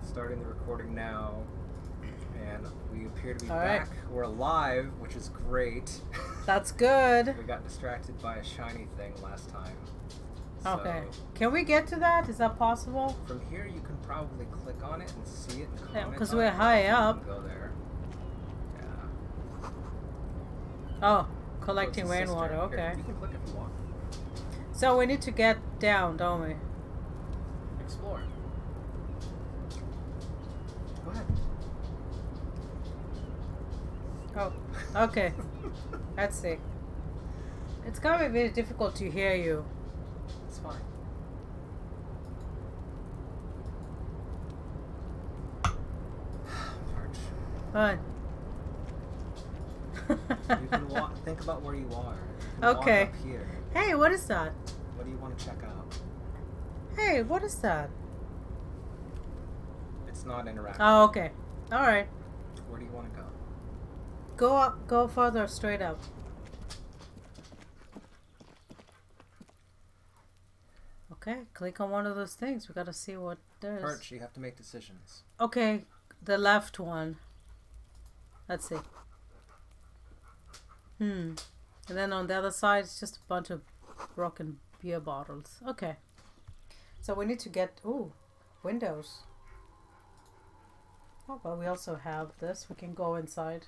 Starting the recording now, and we appear to be All back. right. We're alive, which is great. That's good. We got distracted by a shiny thing last time. Okay. So Can we get to that? Is that possible? from here, you can probably click on it and see it and Yeah, comment 'cause on we're it. high You up. can go there. Yeah. Oh, So collecting it's a sister. rainwater. Here, Okay. you can click if you want. So we need to get down, don't we? Explore. Go ahead. Oh, okay. Let's see. It's gonna be very difficult to hear you. It's fine. March. Fine. You can walk. Think about where you are. You can Okay. walk up here. Hey, what is that? What do you want to check out? Hey, what is that? It's not interactive. Oh, okay. All right. Where do you want to go? Go up. Go further. Straight up. Okay. Click on one of those things. We gotta see what there's. Perch, you have to make decisions. Okay, the left one. Let's see. And then on the other side, it's just a bunch of broken beer bottles. Okay. So we need to get... Ooh, windows. Oh, well, we also have this. We can go inside.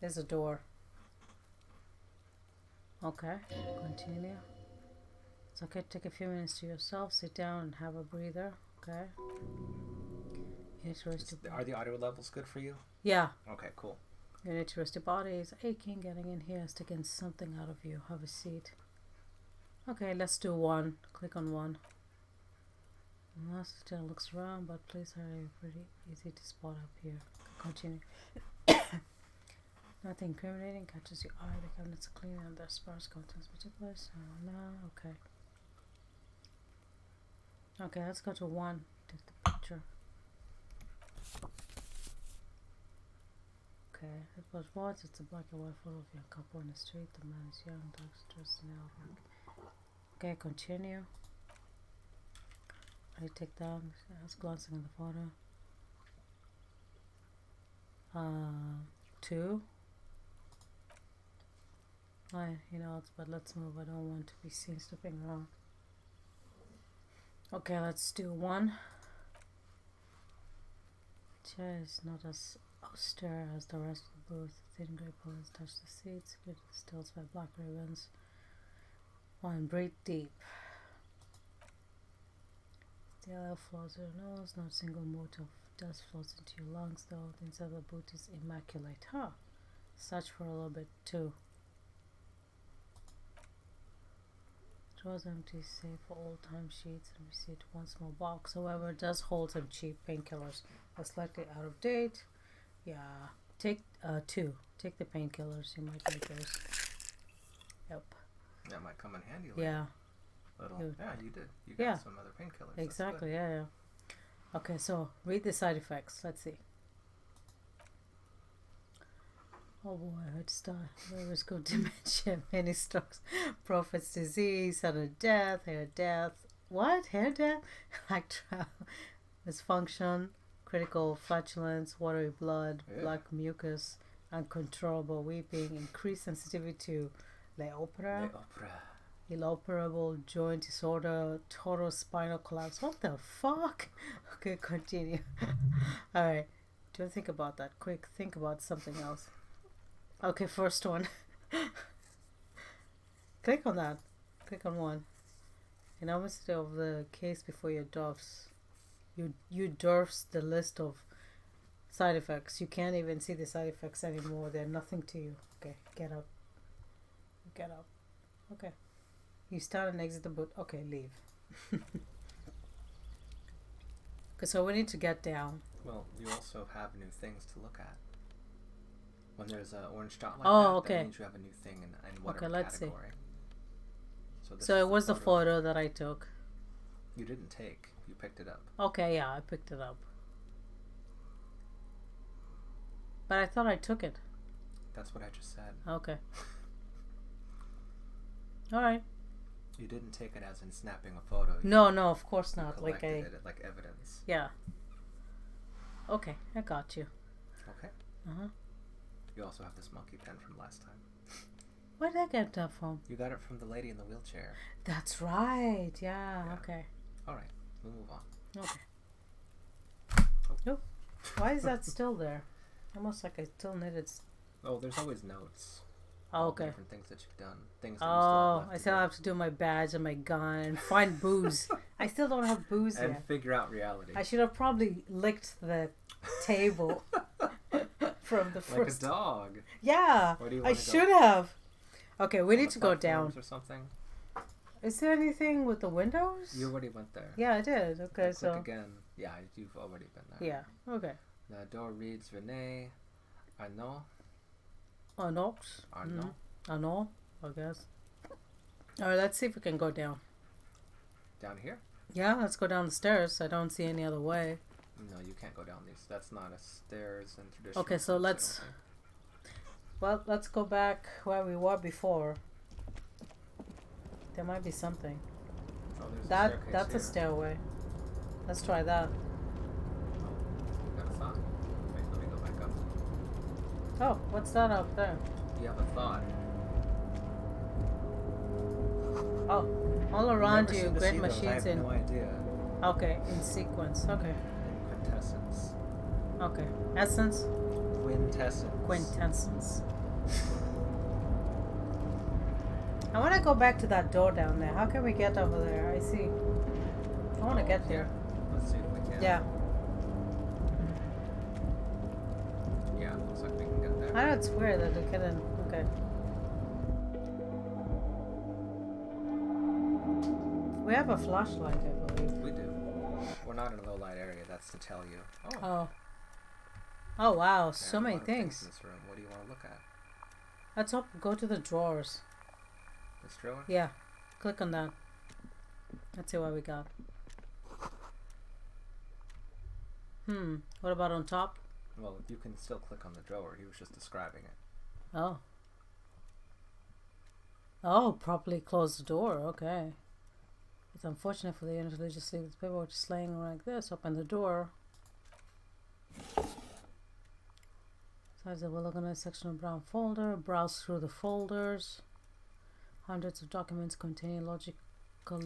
There's a door. Okay, continue. It's okay to take a few minutes to yourself. Sit down and have a breather. Okay. You need to rest your... Are the audio levels good for you? Yeah. Okay, cool. You need to rest your body. It's aching. Getting in here is taking something out of you. Have a seat. Okay, let's do one. Click on one. Master looks around, but please hurry. Pretty easy to spot up here. Continue. Nothing incriminating catches your eye. The cabinets are clean and their sparse contents meticulous. No, okay. Okay, let's go to one. Take the picture. Okay, it was what? It's a black and white photo of a young couple in the street. The man is young, dark, dressed in outfit. Okay, continue. I take down. I was glancing at the photo. 2. But let's move. I don't want to be seen snooping around. Okay, let's do 1. Chair is not as austere as the rest of the booth. Thin grey pillows touch the seats, good stills by black ribbons. 1. Breathe deep. The air flows your nose, not a single mote of dust flows into your lungs, though the inside of the boot is immaculate. Search for a little bit too. Drawers empty, save for old time sheets and receipt 1 small box. However, it does hold some cheap painkillers. Are slightly out of date. Yeah. Take 2. Take the painkillers. You might need those. Yep. That might come in handy later. Yeah. Yeah, you did. You got some other painkillers. Exactly, yeah. Okay, so read the side effects. Let's see. Oh boy, heart start. Low risk of dementia, many strokes, prophet's disease, sudden death, hair death. What? Hair death? Electro dysfunction, critical flatulence, watery blood, black mucus, uncontrollable weeping, increased sensitivity to inoperable joint disorder, total spinal collapse. What the fuck? Okay, continue. Alright. Don't think about that. Quick, think about something else. Okay, first one. Click on that. Click on 1. In honesty of the case before your DOFs. You DOFs the list of side effects. You can't even see the side effects anymore. They're nothing to you. Okay, get up. Get up. Okay. You start and exit the boot. Okay, leave. Okay, so we need to get down. Well, you also have new things to look at. When there's an orange dot like that means you have a new thing in whatever category. So it was the photo that I took. You didn't take. You picked it up. Okay, yeah, I picked it up. But I thought I took it. That's what I just said. Okay. Alright. You didn't take it as in snapping a photo. No, of course not. Collected it like evidence. Yeah. Okay, I got you. Okay. Uh-huh. You also have this monkey pen from last time. Where did I get that from? You got it from the lady in the wheelchair. That's right. Yeah. Okay. All right. We'll move on. Okay. Oh. Why is that still there? Almost like I still needed... Oh, there's always notes. Oh, okay. Different things that you've done. Things that you still have left I still have to do my badge and my gun and find booze. I still don't have booze yet. And figure out reality. I should have probably licked the table from the first... Like a dog. Yeah, I should have. Okay, we need to go down. Or something. Is there anything with the windows? You already went there. Yeah, I did. Okay, so... Click again. Yeah, you've already been there. Yeah, okay. The door reads Renee. Arnaud. Arnaud. Arnaud. Arnaud, I guess. Alright, let's see if we can go down. Down here? Yeah, let's go down the stairs. I don't see any other way. No, you can't go down these. That's not a stairs in traditional. Okay, so let's... Well, let's go back where we were before. There might be something. Oh, there's that's here. A stairway. Let's try that. Oh, got a thought. Wait, let me go back up. Oh, what's that up there? You have a thought. Oh, all around you, great machines I have no idea. Okay, in sequence. Okay. In quintessence. Okay. Essence? Quintessence. I want to go back to that door down there. How can we get over there? I see. I want to get there. Let's see if we can. Yeah. Yeah, looks like we can get there. I know it's weird that they couldn't. Okay. We have a flashlight, I believe. We do. We're not in a low light area. That's to tell you. Oh. Oh wow, so many things. In this room. What do you want to look at? Let's go to the drawers. This drawer? Yeah. Click on that. Let's see what we got. What about on top? Well, you can still click on the drawer. He was just describing it. Oh. Oh, properly close the door. Okay. It's unfortunate for the owner to just leave the paperwork just laying like this. Open the door. Besides the well-organized section of brown folder. Browse through the folders. Hundreds of documents containing logistical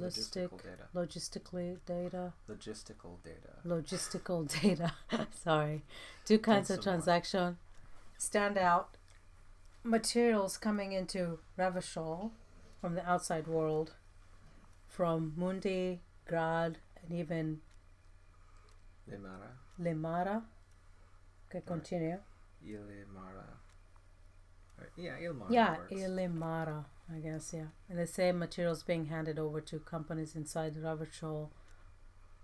data. Sorry. Two kinds of transaction stand out. Materials coming into Revachol from the outside world, from Mundi, Grad, and even Limara. Okay, continue. Ilmara. Yeah, Ilimara, I guess, yeah. And the same materials being handed over to companies inside Revachol,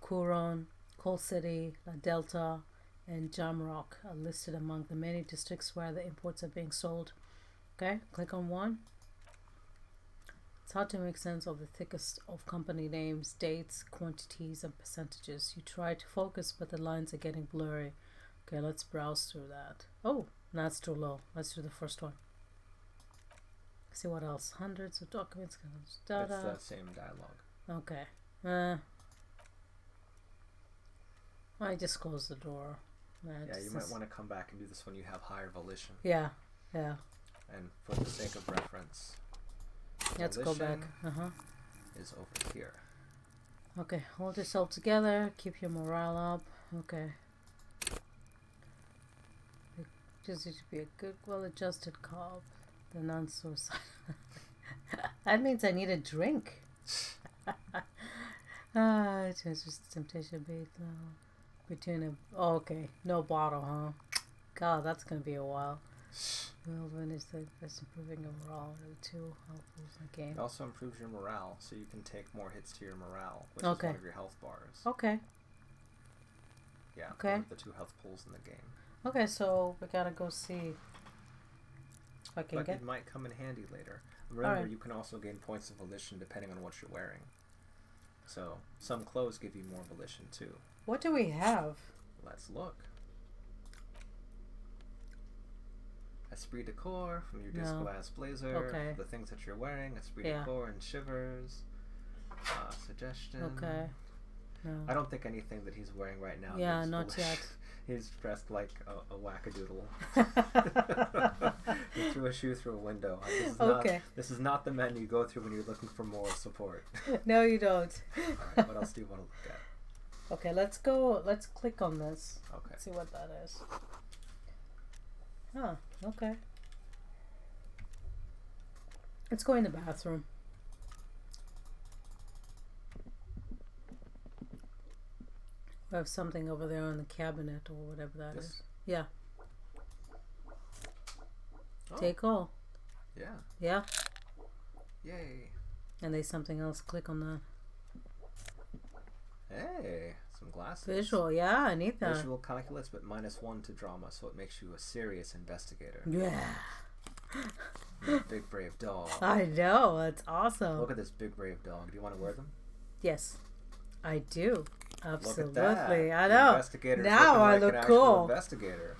Kuron, Coal City, La Delta, and Jamrock are listed among the many districts where the imports are being sold. Okay, click on one. It's hard to make sense of the thickest of company names, dates, quantities, and percentages. You try to focus, but the lines are getting blurry. Okay, let's browse through that. Oh, that's too low. Let's do the first one. See what else. Hundreds of documents. Data. It's that same dialogue. Okay. I just closed the door. Yeah, you might want to come back and do this when you have higher volition. Yeah. And for the sake of reference, let's go back. Is over here. Okay, hold yourself together. Keep your morale up. Okay. You just need to be a good, well-adjusted cop. The non-suicide. That means I need a drink. It's just temptation beat between a. Oh, okay, no bottle, huh? God, that's gonna be a while. Well, when is the best improving overall? Are the two helpful in the game? It also improves your morale, so you can take more hits to your morale, which is one of your health bars. Okay. Yeah. Okay. One of the two health pools in the game. Okay, so we gotta go see. But it might come in handy later. Remember, you can also gain points of volition depending on what you're wearing. So, some clothes give you more volition too. What do we have? Let's look. Esprit de corps from your disco-ass blazer. Okay. The things that you're wearing. Esprit de corps and shivers. Suggestion. Okay. No. I don't think anything that he's wearing right now. Yeah, not yet. He's dressed like a wackadoodle. He threw a shoe through a window. This is not the menu you go through when you're looking for moral support. No, you don't. Alright, what else do you want to look at? Okay, let's go. Let's click on this. Okay. See what that is. Huh, okay. Let's go in the bathroom. We have something over there on the cabinet or whatever that is. Yeah. Oh. Take all. Yeah. Yeah. Yay. And there's something else. Click on that. Hey, some glasses. Visual, yeah, I need that. Visual calculus, but -1 to drama, so it makes you a serious investigator. Yeah. You're a big brave dog. I know, that's awesome. Look at this big brave dog. Do you want to wear them? Yes, I do. Absolutely. Look at that. I know. Now I look cool. Investigator.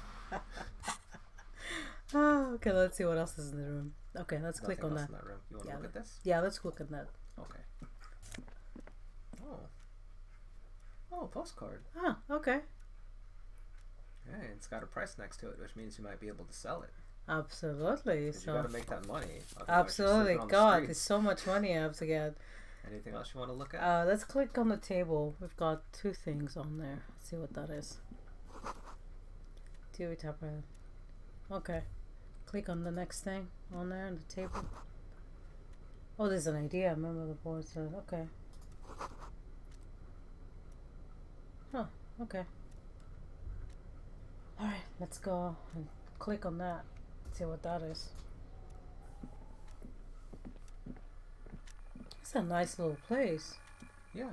Oh, okay, let's see what else is in the room. Okay, let's click on that. In that room. You want to look at this? Yeah, let's look at that. Okay. Oh, postcard. Ah, okay. Yeah, it's got a price next to it, which means you might be able to sell it. Absolutely. So you got to make that money. Absolutely. God, there's so much money I have to get. Anything else you want to look at? Let's click on the table. We've got 2 things on there. Let's see what that is. TV top right. Okay. Click on the next thing on there on the table. Oh, there's an idea. I remember the board said. Okay. Huh. Okay. Alright, let's go and click on that. See what that is. It's a nice little place. Yeah.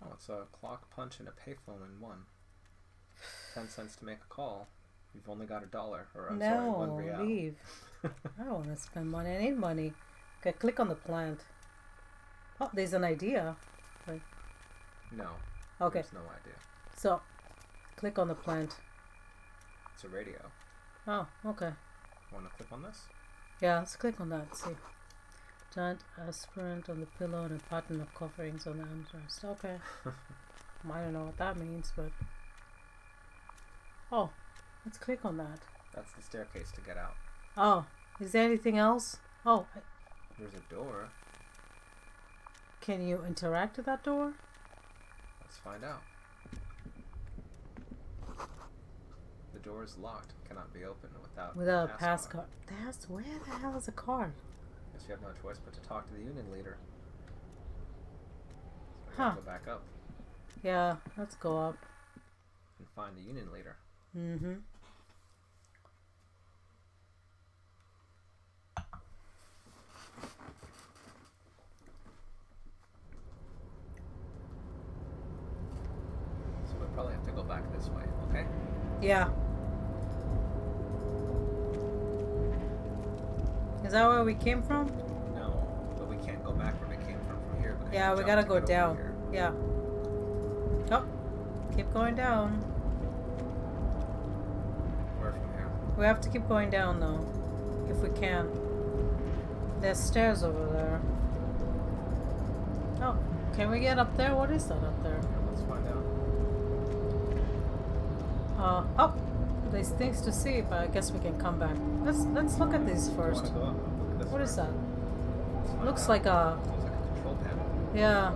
Oh, it's a clock, punch, and a payphone in one. 10 cents to make a call. You've only got $1, or I'm sorry, $1 real. Leave. I don't want to spend money. I need money. Okay, click on the plant. Oh, there's an idea. Wait. No. Okay. There's no idea. So, click on the plant. It's a radio. Oh, okay. Want to click on this? Yeah, let's click on that. See. Giant aspirant on the pillow and a pattern of coverings on the armrest. Okay. I don't know what that means, but... Oh, let's click on that. That's the staircase to get out. Oh, is there anything else? Oh. There's a door. Can you interact with that door? Let's find out. The door is locked. Cannot be opened without a pass card. Where the hell is a card? Guess you have no choice but to talk to the union leader. So Huh. Go back up. Yeah, let's go up. And find the union leader. Mm-hmm. So we probably have to go back this way, okay? Yeah. Is that where we came from? No, but we can't go back where we came from here. Yeah, we gotta go down. Yeah. Oh, keep going down. Where from here? We have to keep going down though, if we can. There's stairs over there. Oh, can we get up there? What is that up there? Yeah, let's find out. Oh, there's things to see, but I guess we can come back. Let's look at these first. Look at this What is that? Looks out. like a... Looks like a control panel. Yeah.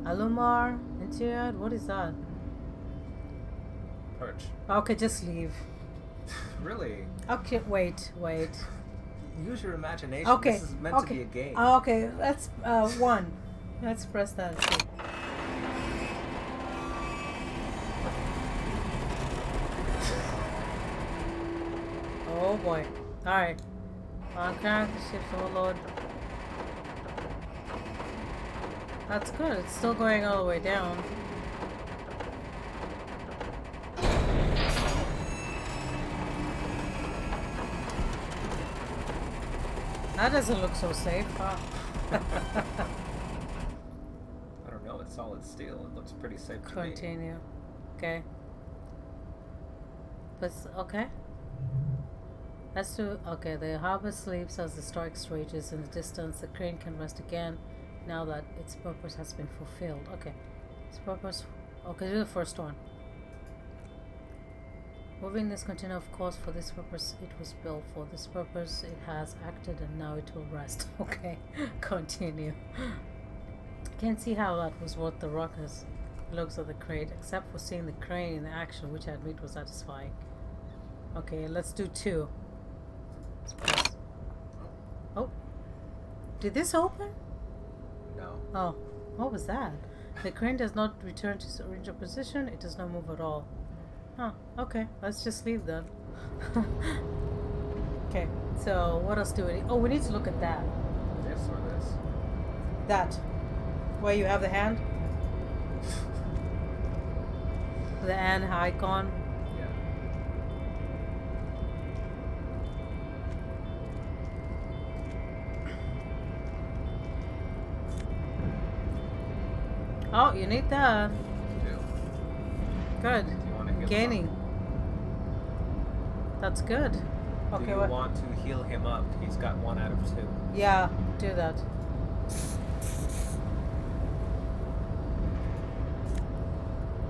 Alumar, interior, what is that? Perch. Okay, just leave. Really? Okay, wait. Use your imagination. Okay. This is meant to be a game. Okay, let's, 1. Let's press that. Oh boy. Alright. On character shift overload. That's good. It's still going all the way down. That doesn't look so safe, huh? I don't know. It's solid steel. It looks pretty safe to me. Continue. Okay. But okay. As to okay, the harbor sleeps as the strike rages in the distance. The crane can rest again, now that its purpose has been fulfilled. Okay, its purpose. Okay, do the first one. Moving this container, of course, for this purpose it was built. For this purpose it has acted, and now it will rest. Okay, continue. Can't see how that was worth the ruckus. Looks at the crate, except for seeing the crane in action, which I admit was satisfying. Okay, let's do 2. Let's press. Oh, did this open? No. Oh, what was that? The crane does not return to its original position. It does not move at all. Huh, okay, let's just leave then. Okay, so what else do we need? Oh, we need to look at that. This or this? That. Where you have the hand? The hand icon. Yeah. Oh, you need that. Good. Do you want to heal Gaining. him That's good. up? Okay, Do you what? want to heal him up? He's got 1 out of 2. Yeah, do that.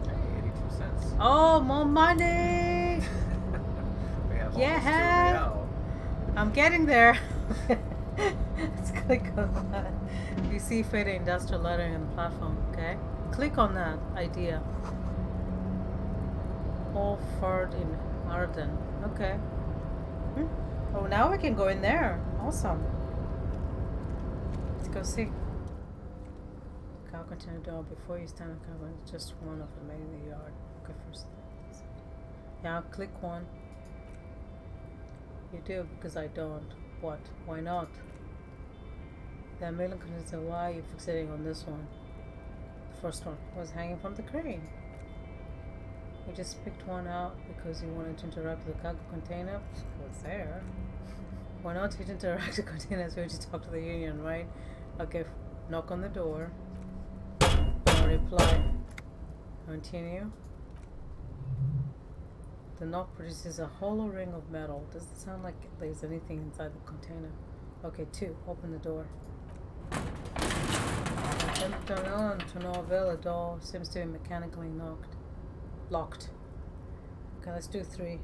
Okay, 82 cents. Oh, more money! We have Yeah. almost 2 real. I'm getting there. Let's click on that. You see faded industrial lettering on the platform, okay? Click on that idea. Orford in Arden. Okay. Oh, now we can go in there. Awesome. Let's go see. Car container door before you stand on cover. Just one of the many in the yard. Okay, first. Yeah, click 1. You do because I don't. What? Why not? There are million questions. Why are you fixating on this one? The first one was hanging from the crane. We just picked one out because you wanted to interact with the cargo container. It was there. Why not to interact with the containers? We to talk to the union, right? Okay, knock on the door. No reply. Continue. The knock produces a hollow ring of metal. Doesn't sound like there's anything inside the container. Okay, 2. Open the door. Attempt on to no avail. The door seems to be mechanically locked. Okay, let's do 3.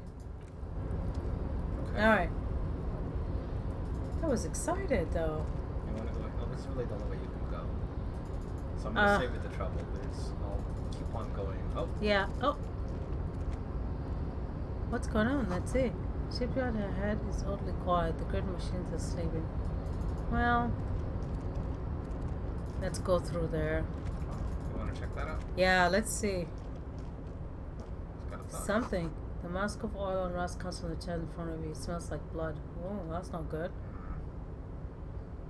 Okay. Alright. I was excited though. You want to go? Oh, this is really the only way you can go. So I'm gonna save you the trouble. I'll keep on going. Oh. Yeah. Oh. What's going on? Let's see. Shipyard ahead is oddly quiet. The great machines are sleeping. Well, let's go through there. You want to check that out? Yeah, let's see. It's got a thumb. Something. The mask of oil and rust comes from the chest in front of you. It smells like blood. Oh, that's not good.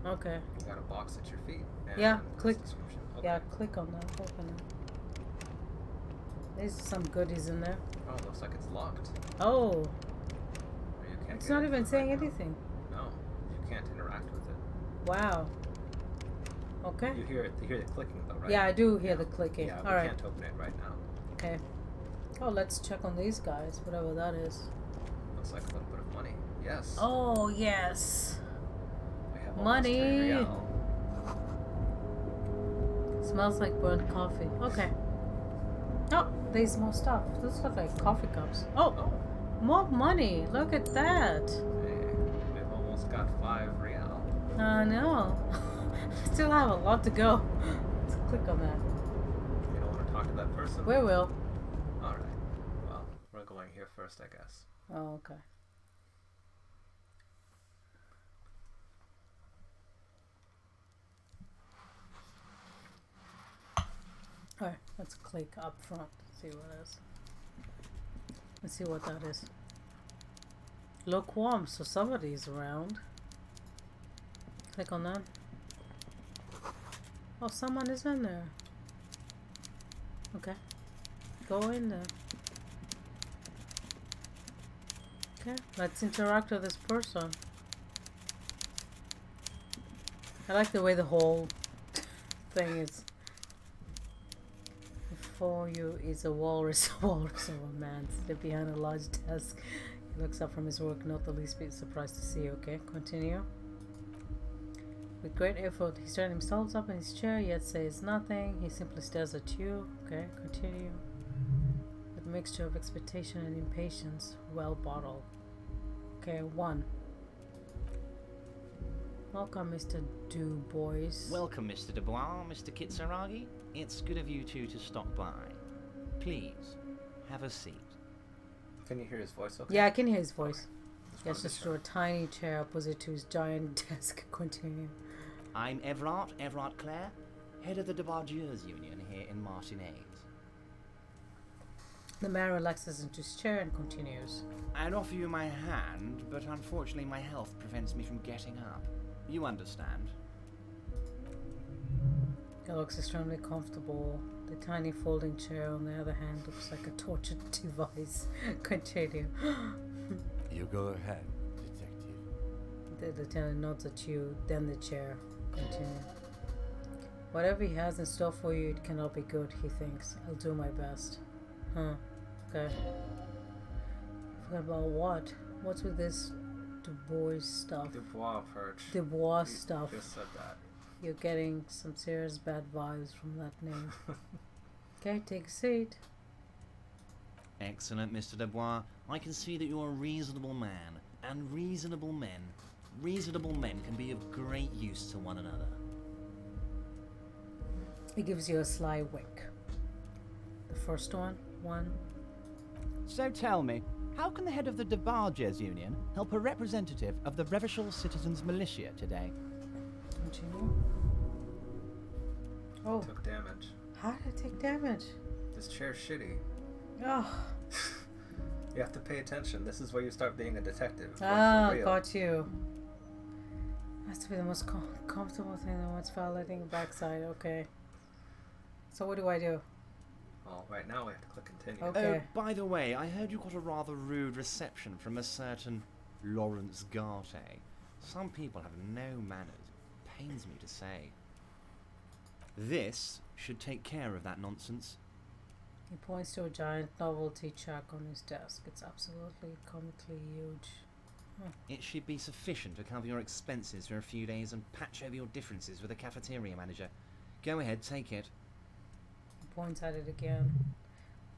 Okay. You got a box at your feet. And Yeah, this click. description. Okay. Yeah, click on that. Open it. There's some goodies in there. Oh, it looks like it's locked. Oh, Or you can't it's get not into even it saying right now. anything. No, you can't interact with it. Wow. Okay. You hear the clicking though, right? Yeah, I do hear the clicking. Yeah, we Alright. can't open it right now. Okay. Oh, let's check on these guys, whatever that is. Looks like a little bit of money. Yes. Oh, yes. We have almost 3 money. real. Smells like burnt coffee. Okay. Oh, there's more stuff. Those look like coffee cups. Oh, Oh, more money. Look at that. hey, we've almost got 5 real. I know. Still have a lot to go. Let's click on that. You don't want to talk to that person? We will. Alright. Well, we're going here first, I guess. Oh, okay. Alright, let's click up front. See what it is. Let's see what that is. Lukewarm, so somebody's around. Click on that. Oh, someone is in there. Okay. Go in there. Okay, let's interact with this person. I like the way the whole thing is. Before you is a walrus of a man sitting behind a large desk. He looks up from his work, not the least bit surprised to see you. Okay, continue. With great effort, he straightened himself up in his chair, yet says nothing. He simply stares at you. Okay, continue. With a mixture of expectation and impatience, well bottled. Okay, 1. Welcome, Mr. Du Bois. Welcome, Mr. Dubois, Mr. Kitsuragi. It's good of you two to stop by. Please, have a seat. Can you hear his voice okay? Yeah, I can hear his voice. Okay. Gestures to a tiny chair opposite to his giant desk. Continue. I'm Everard Clare, head of the Debardiers Union here in Martinez. The man relaxes into his chair and continues. I'd offer you my hand, but unfortunately my health prevents me from getting up. You understand? He looks extremely comfortable. The tiny folding chair, on the other hand, looks like a tortured device. Continue. You go ahead, detective. The lieutenant nods at you, then the chair. Continue. Whatever he has in store for you, it cannot be good, he thinks. I'll do my best. Huh. Okay. Forgot about what? What's with this Du Bois stuff? Dubois perch. Dubois stuff. Just said that. You're getting some serious bad vibes from that name. Okay, take a seat. Excellent, Mr. Dubois. I can see that you're a reasonable man, and reasonable men can be of great use to one another. He gives you a sly wink. The first one. So tell me, how can the head of the Debardiers Union help a representative of the Revachol Citizens Militia today? Continue. Oh, Took damage. how did I take damage? This chair's shitty. Oh, You have to pay attention. This is where you start being a detective. Like, ah, for real. got you. Has to be the most comfortable thing than what's violating the backside. Okay. So what do I do? Well, right now we have to click continue. Okay. Oh, by the way, I heard you got a rather rude reception from a certain Lawrence Garte. Some people have no manners. Pains me to say. This should take care of that nonsense. He points to a giant novelty check on his desk. It's absolutely comically huge. It should be sufficient to cover your expenses for a few days and patch over your differences with the cafeteria manager. Go ahead, take it. He points at it again.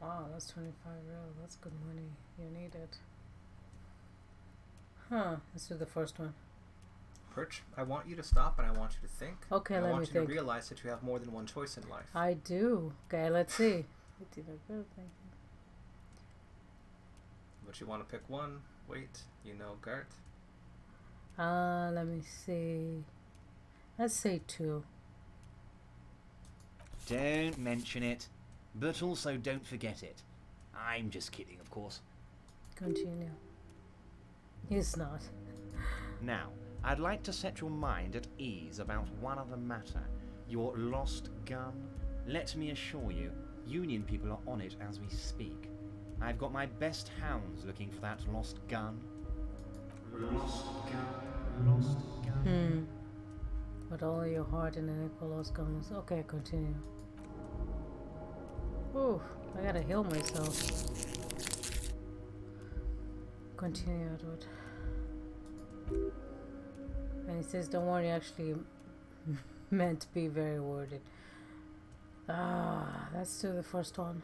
Wow, that's 25 real. That's good money. You need it. Huh. Let's do the first one. Perch, I want you to stop and I want you to think. Okay, I let want me you think. to realize that you have more than one choice in life. I do. Okay, let's see. It's either good, thank you. But you want to pick one. Wait, you know Gart? Let me see. Let's say 2. Don't mention it, but also don't forget it. I'm just kidding, of course. Continue. He's not. Now, I'd like to set your mind at ease about one other matter. Your lost gun. Let me assure you, Union people are on it as we speak. I've got my best hounds looking for that lost gun. Lost gun. Lost gun. With all your heart and an equal lost guns. Okay, continue. Ooh, I gotta heal myself. Continue, Edward. And he says, don't worry, actually meant to be very worded. Let's do the first one.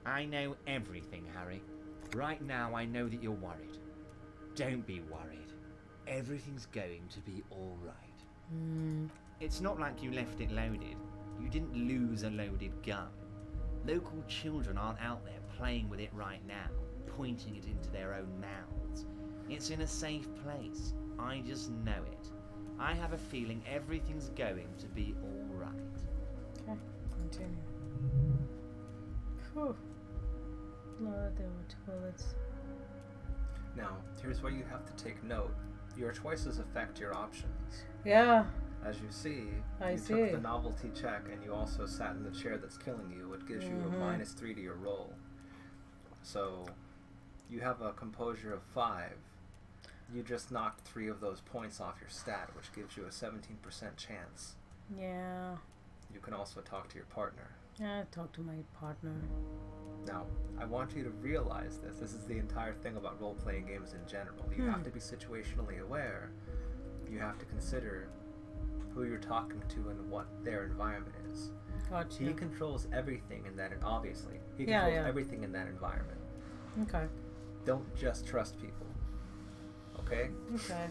I know everything, Harry. Right now I know that you're worried. Don't be worried. Everything's going to be alright. It's not like you left it loaded. You didn't lose a loaded gun. Local children aren't out there playing with it right now, pointing it into their own mouths. It's in a safe place. I just know it. I have a feeling everything's going to be alright. Okay, continue. Whew. Lord, there were 2 bullets. Now, here's where you have to take note. Your choices affect your options. Yeah, As you see, I you see. took the novelty check and you also sat in the chair that's killing you. It gives you a -3 to your roll. So, you have a composure of 5. You just knocked 3 of those points off your stat, which gives you a 17% chance. yeah. You can also talk to your partner. Yeah, talk to my partner. Now, I want you to realize this. This is the entire thing about role-playing games in general. You have to be situationally aware. You have to consider who you're talking to and what their environment is. Gotcha. He controls everything in that, obviously. He Yeah, controls yeah. everything in that environment. Okay. Don't just trust people. Okay? Okay.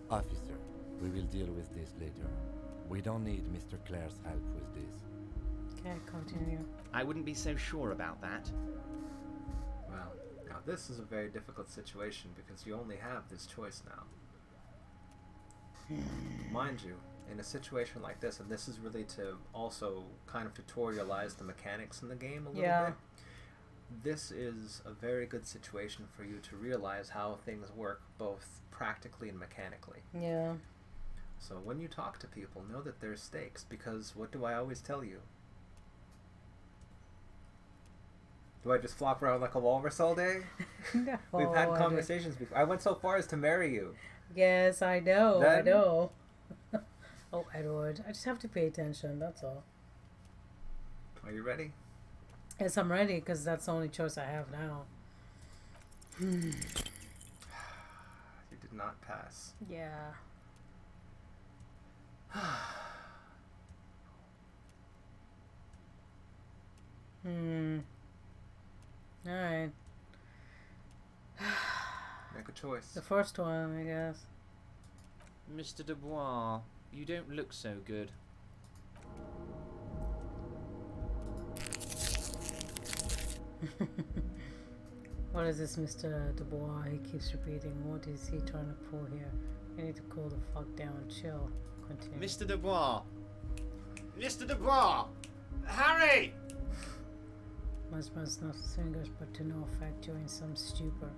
Officer, we will deal with this later. We don't need Mr. Clare's help with this. Okay, continue. I wouldn't be so sure about that. Well, now this is a very difficult situation because you only have this choice now. Mind you, in a situation like this, and this is really to also kind of tutorialize the mechanics in the game a little bit, this is a very good situation for you to realize how things work both practically and mechanically. Yeah. So when you talk to people, know that there's stakes, because what do I always tell you? Do I just flop around like a walrus all day? No, We've had conversations before. I went so far as to marry you. Yes, I know. I Then- know. Oh, Edward, I just have to pay attention. That's all. Are you ready? Yes, I'm ready because that's the only choice I have now. You did not pass. Yeah. All right. Make a choice. The first one, I guess. Mr. Dubois, you don't look so good. What is this, Mr. Dubois? He keeps repeating. What is he trying to pull here? You need to cool the fuck down. Chill. Continue. Mr. Dubois! Mr. Dubois! Harry! Must snap his fingers, but to no effect during some stupor.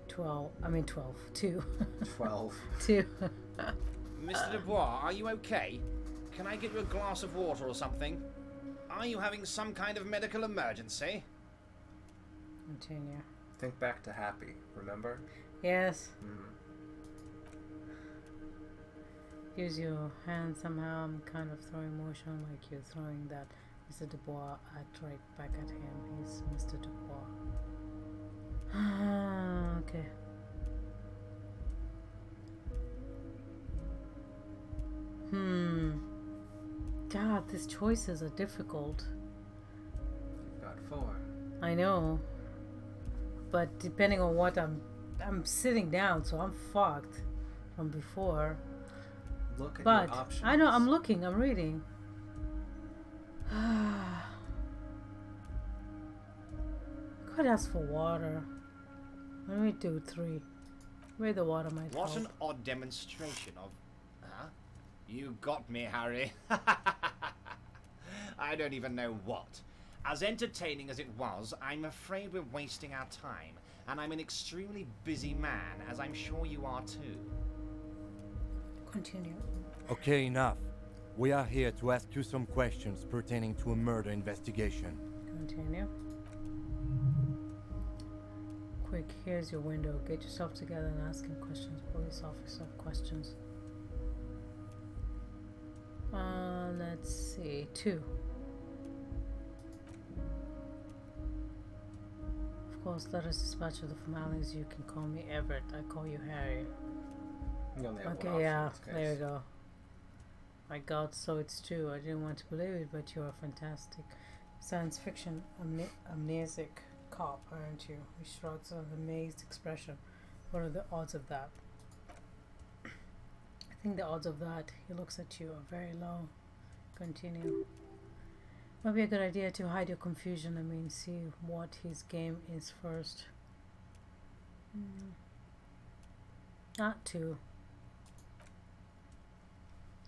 12. 2. 12. 2. Mr. Dubois, are you okay? Can I get you a glass of water or something? Are you having some kind of medical emergency? Continue. Think back to Happy, remember? Yes. Mm. Use your hand somehow. I'm kind of throwing motion like you're throwing that. Mr. Dubois, act right back at him. He's Mr. Dubois. Okay. God, these choices are difficult. You've got 4. I know. But depending on what I'm sitting down, so I'm fucked from before. Look at But your options. I know, I'm looking, I'm reading. Could ask for water. Let me do 3. Maybe the water might What help. an odd demonstration of... Huh? You got me, Harry. I don't even know what. As entertaining as it was, I'm afraid we're wasting our time. And I'm an extremely busy man, as I'm sure you are too. Continue. Okay, enough. We are here to ask you some questions pertaining to a murder investigation. Continue. Quick, here's your window. Get yourself together and ask him questions. Police officer questions. Let's see. 2. Of course, let us dispatch of the formalities. You can call me Everett. I call you Harry. You only have one Okay, option yeah. in this There we case. go. My God, so it's true. I didn't want to believe it, but you are fantastic. Science fiction amnesic cop, aren't you? He shrugs with an amazed expression. What are the odds of that? I think the odds of that, he looks at you, are very low. Continue. Might be a good idea to hide your confusion. See what his game is first. Not 2.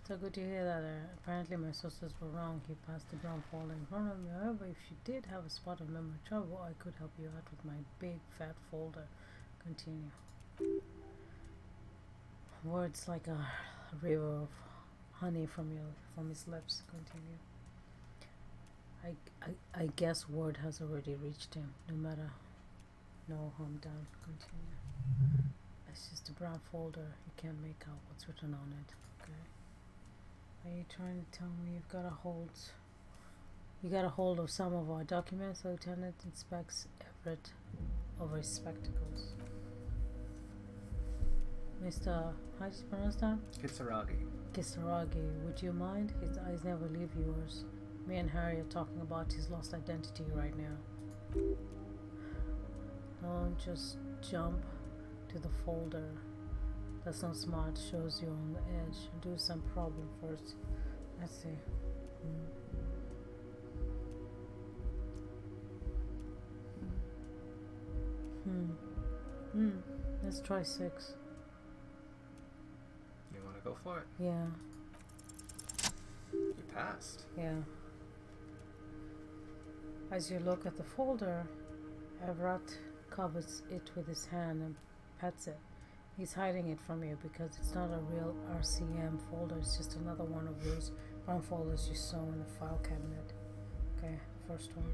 So good to hear that. Apparently my sources were wrong. He passed the brown folder in front of me. However, if you did have a spot of memory trouble, I could help you out with my big fat folder. Continue. Words like a river of honey from his lips. Continue. I guess word has already reached him. No harm done. Continue. It's just a brown folder. You can't make out what's written on it. Okay. Are you trying to tell me you've got a hold? You got a hold of some of our documents? Lieutenant inspects Everett over his spectacles. Mr. How do you pronounce that? Kisaragi. Kisaragi, would you mind? His eyes never leave yours. Me and Harry are talking about his lost identity right now. Don't just jump to the folder. That's not smart. Shows you on the edge. Do some problem first. Let's see. Let's try 6. You want to go for it? Yeah. You passed. Yeah. As you look at the folder, Everett covers it with his hand and pets it. He's hiding it from you because it's not a real RCM folder. It's just another one of those brown folders you saw in the file cabinet. Okay, first one.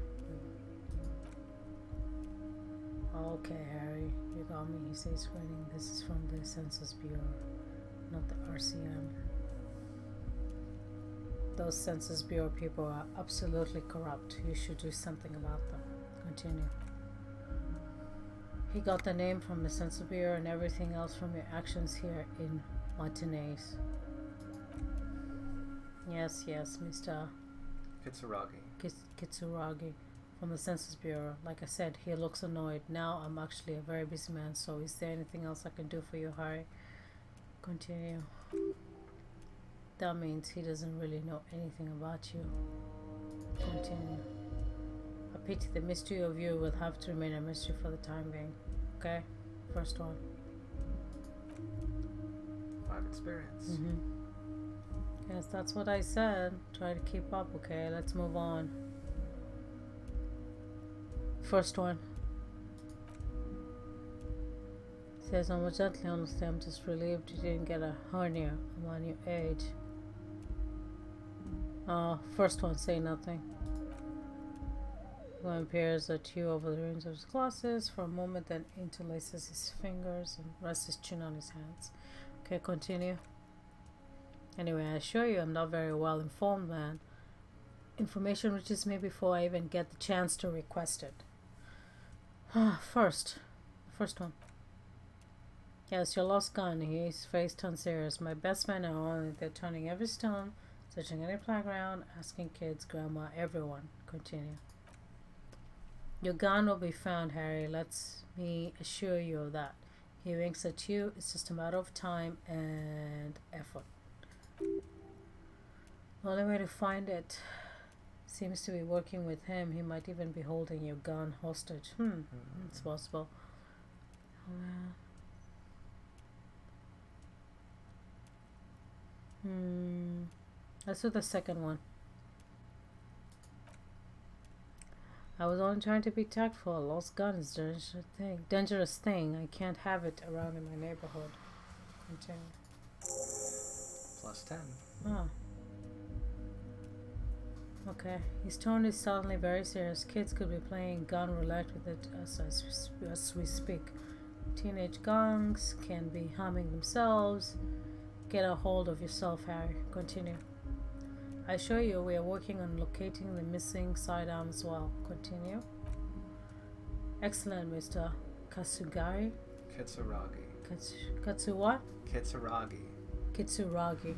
Okay, Harry, you got me. He says, grinning. This is from the Census Bureau, not the RCM. Those Census Bureau people are absolutely corrupt. You should do something about them. Continue. He got the name from the Census Bureau and everything else from your actions here in Martinez. Yes, Mr. Kitsuragi from the Census Bureau. Like I said, he looks annoyed. Now I'm actually a very busy man, so is there anything else I can do for you, Harry? Continue. That means he doesn't really know anything about you. Continue. I pity the mystery of you will have to remain a mystery for the time being. Okay? First one. 5 experience. Yes, that's what I said. Try to keep up, okay? Let's move on. First one. Says, I'm gently honestly, I'm just relieved you didn't get a hernia. I'm on your age. First one, say nothing. Glenn peers at you over the rims of his glasses for a moment, then interlaces his fingers and rests his chin on his hands. Okay, continue. Anyway, I assure you I'm not very well informed, man. Information reaches me before I even get the chance to request it. First one. Yes, your lost gun. His face turned serious. My best men are on it. They're turning every stone, searching any playground, asking kids, grandma, everyone. Continue. Your gun will be found, Harry. Let me assure you of that. He winks at you. It's just a matter of time and effort. The only way to find it seems to be working with him. He might even be holding your gun hostage. It's possible. Let's do the second one. I was only trying to be tactful. A lost gun is a dangerous thing. I can't have it around in my neighborhood. Continue. +10. Oh. Okay. His tone is suddenly very serious. Kids could be playing gun roulette with it as we speak. Teenage gangs can be harming themselves. Get a hold of yourself, Harry. Continue. I assure you we are working on locating the missing sidearm as well. Continue. Excellent, Mr. Kasugari. Katsu what? Kitsuragi.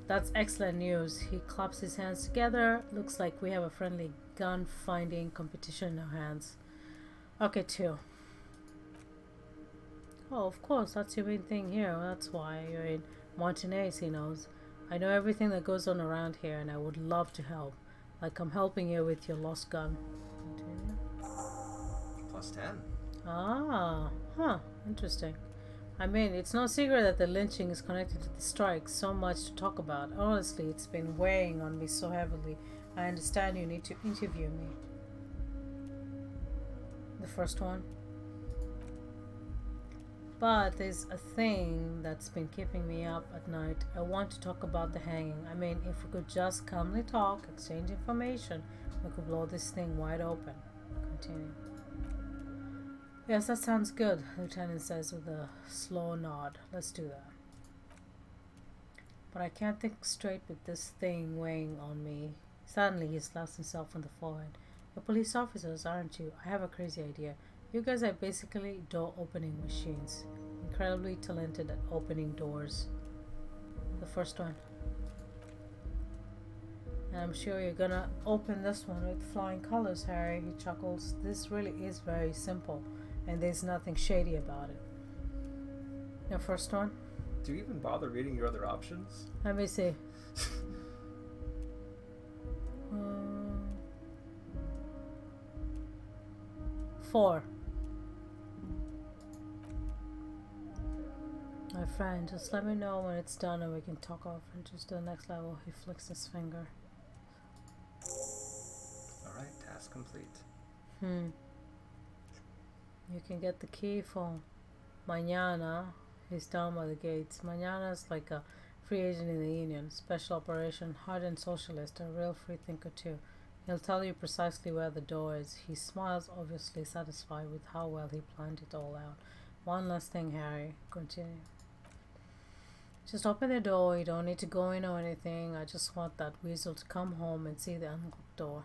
That's excellent news. He claps his hands together. Looks like we have a friendly gun finding competition in our hands. Okay, 2. Oh, of course, that's your main thing here. That's why you're in Martinez, he knows. I know everything that goes on around here and I would love to help. Like I'm helping you with your lost gun. Continue. +10. Interesting. I mean, it's no secret that the lynching is connected to the strikes. So much to talk about. Honestly, it's been weighing on me so heavily. I understand you need to interview me. The first one. But there's a thing that's been keeping me up at night. I want to talk about the hanging. I mean, if we could just calmly talk, exchange information, we could blow this thing wide open. Continue. Yes, that sounds good, Lieutenant says with a slow nod. Let's do that. But I can't think straight with this thing weighing on me. Suddenly, he slaps himself on the forehead. You're police officers, aren't you? I have a crazy idea. You guys are basically door opening machines. Incredibly talented at opening doors. The first one. And I'm sure you're gonna open this one with flying colors, Harry. He chuckles. This really is very simple, and there's nothing shady about it. Your first one? Do you even bother reading your other options? Let me see. 4. My friend, just let me know when it's done and we can talk off and just do the next level. He flicks his finger. Alright, task complete. You can get the key for Mañana. He's down by the gates. Mañana is like a free agent in the union. Special operation, hardened socialist, a real free thinker too. He'll tell you precisely where the door is. He smiles, obviously satisfied with how well he planned it all out. One last thing, Harry. Continue. Just open the door. You don't need to go in or anything. I just want that weasel to come home and see the unlocked door.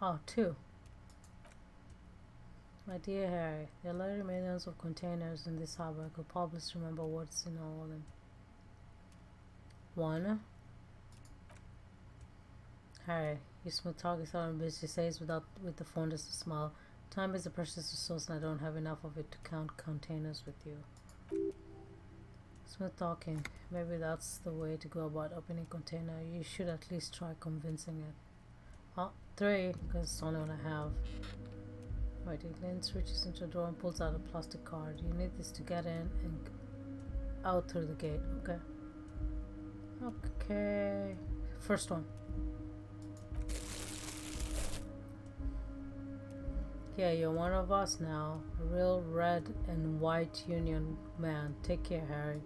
Oh, 2. My dear Harry, there are literally millions of containers in this harbor. I could probably remember what's in all of them. 1. Harry, you smooth talk is out on busy says with the fondest of smile. Time is a precious resource and I don't have enough of it to count containers with you. Smooth talking. Maybe that's the way to go about opening a container. You should at least try convincing it. Oh, 3, because it's the only one I have. Right, he leans, reaches into the door and pulls out a plastic card. You need this to get in and out through the gate. Okay. Okay. First one. Yeah, you're one of us now. A real red and white union man. Take care, Harry.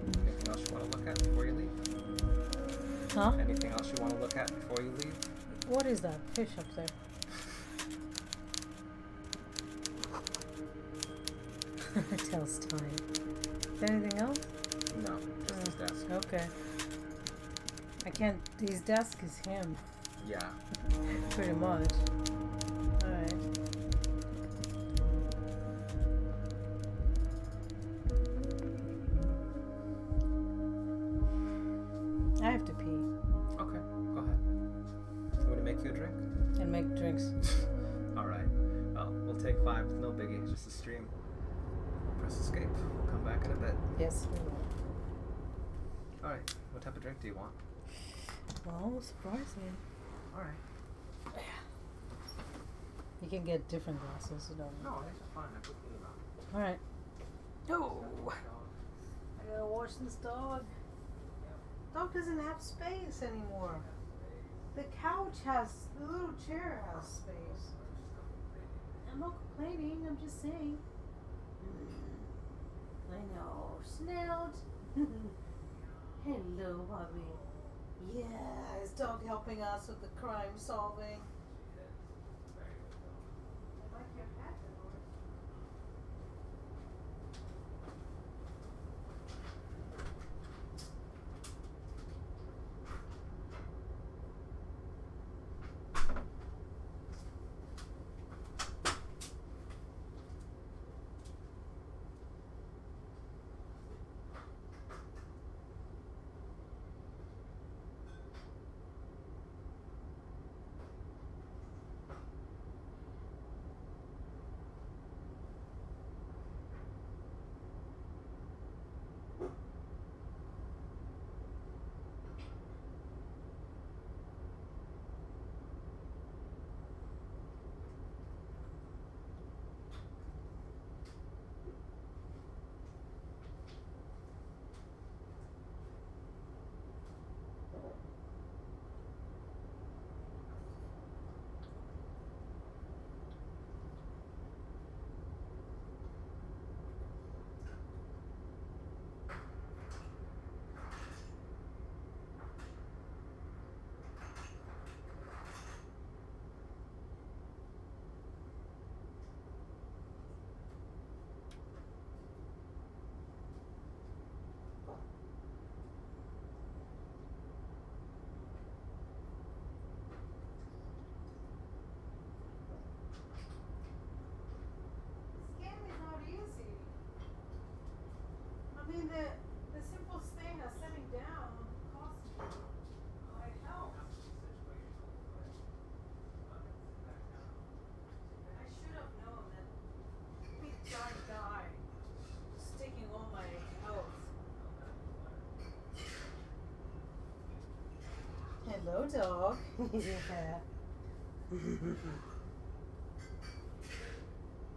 Anything else you want to look at before you leave? Huh? Anything else you want to look at before you leave? What is that fish up there? Tells time. Is there anything else? No, just his desk. Okay. I can't. His desk is him. Yeah. Pretty much. Alright. I have to pee. Okay, go ahead. Do you want me to make you a drink? And make drinks. Alright. Well, we'll take 5. No biggie. Just a stream. Press escape. We'll come back in a bit. Yes, we will. Alright. What type of drink do you want? Well, surprise me. Alright. You can get different glasses, you don't know. No, these are fine. I put them around. Alright. Oh! I gotta watch this dog. Dog doesn't have space anymore. The couch has, the little chair has space. I'm not complaining, I'm just saying. I know. Snout. Hello, Bobby. Yeah, is dog helping us with the crime solving? I like your hat, Edward. dog. Yeah.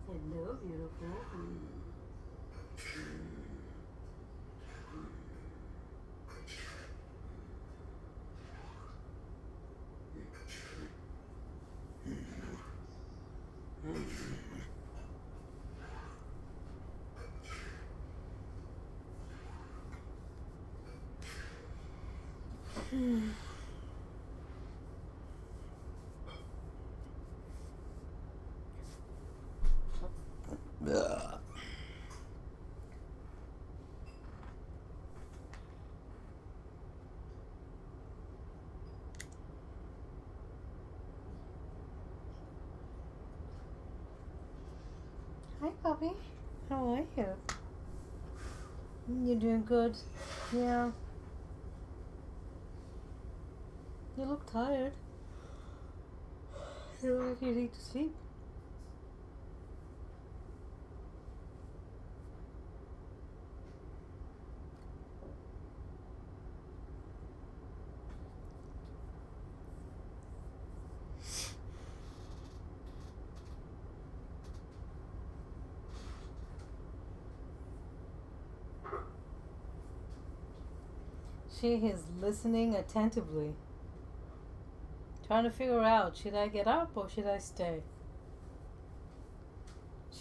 Hello, beautiful. Hi, puppy. How are you? You're doing good. Yeah. You look tired. You look like you need to sleep. She is listening attentively. Trying to figure out, should I get up or should I stay?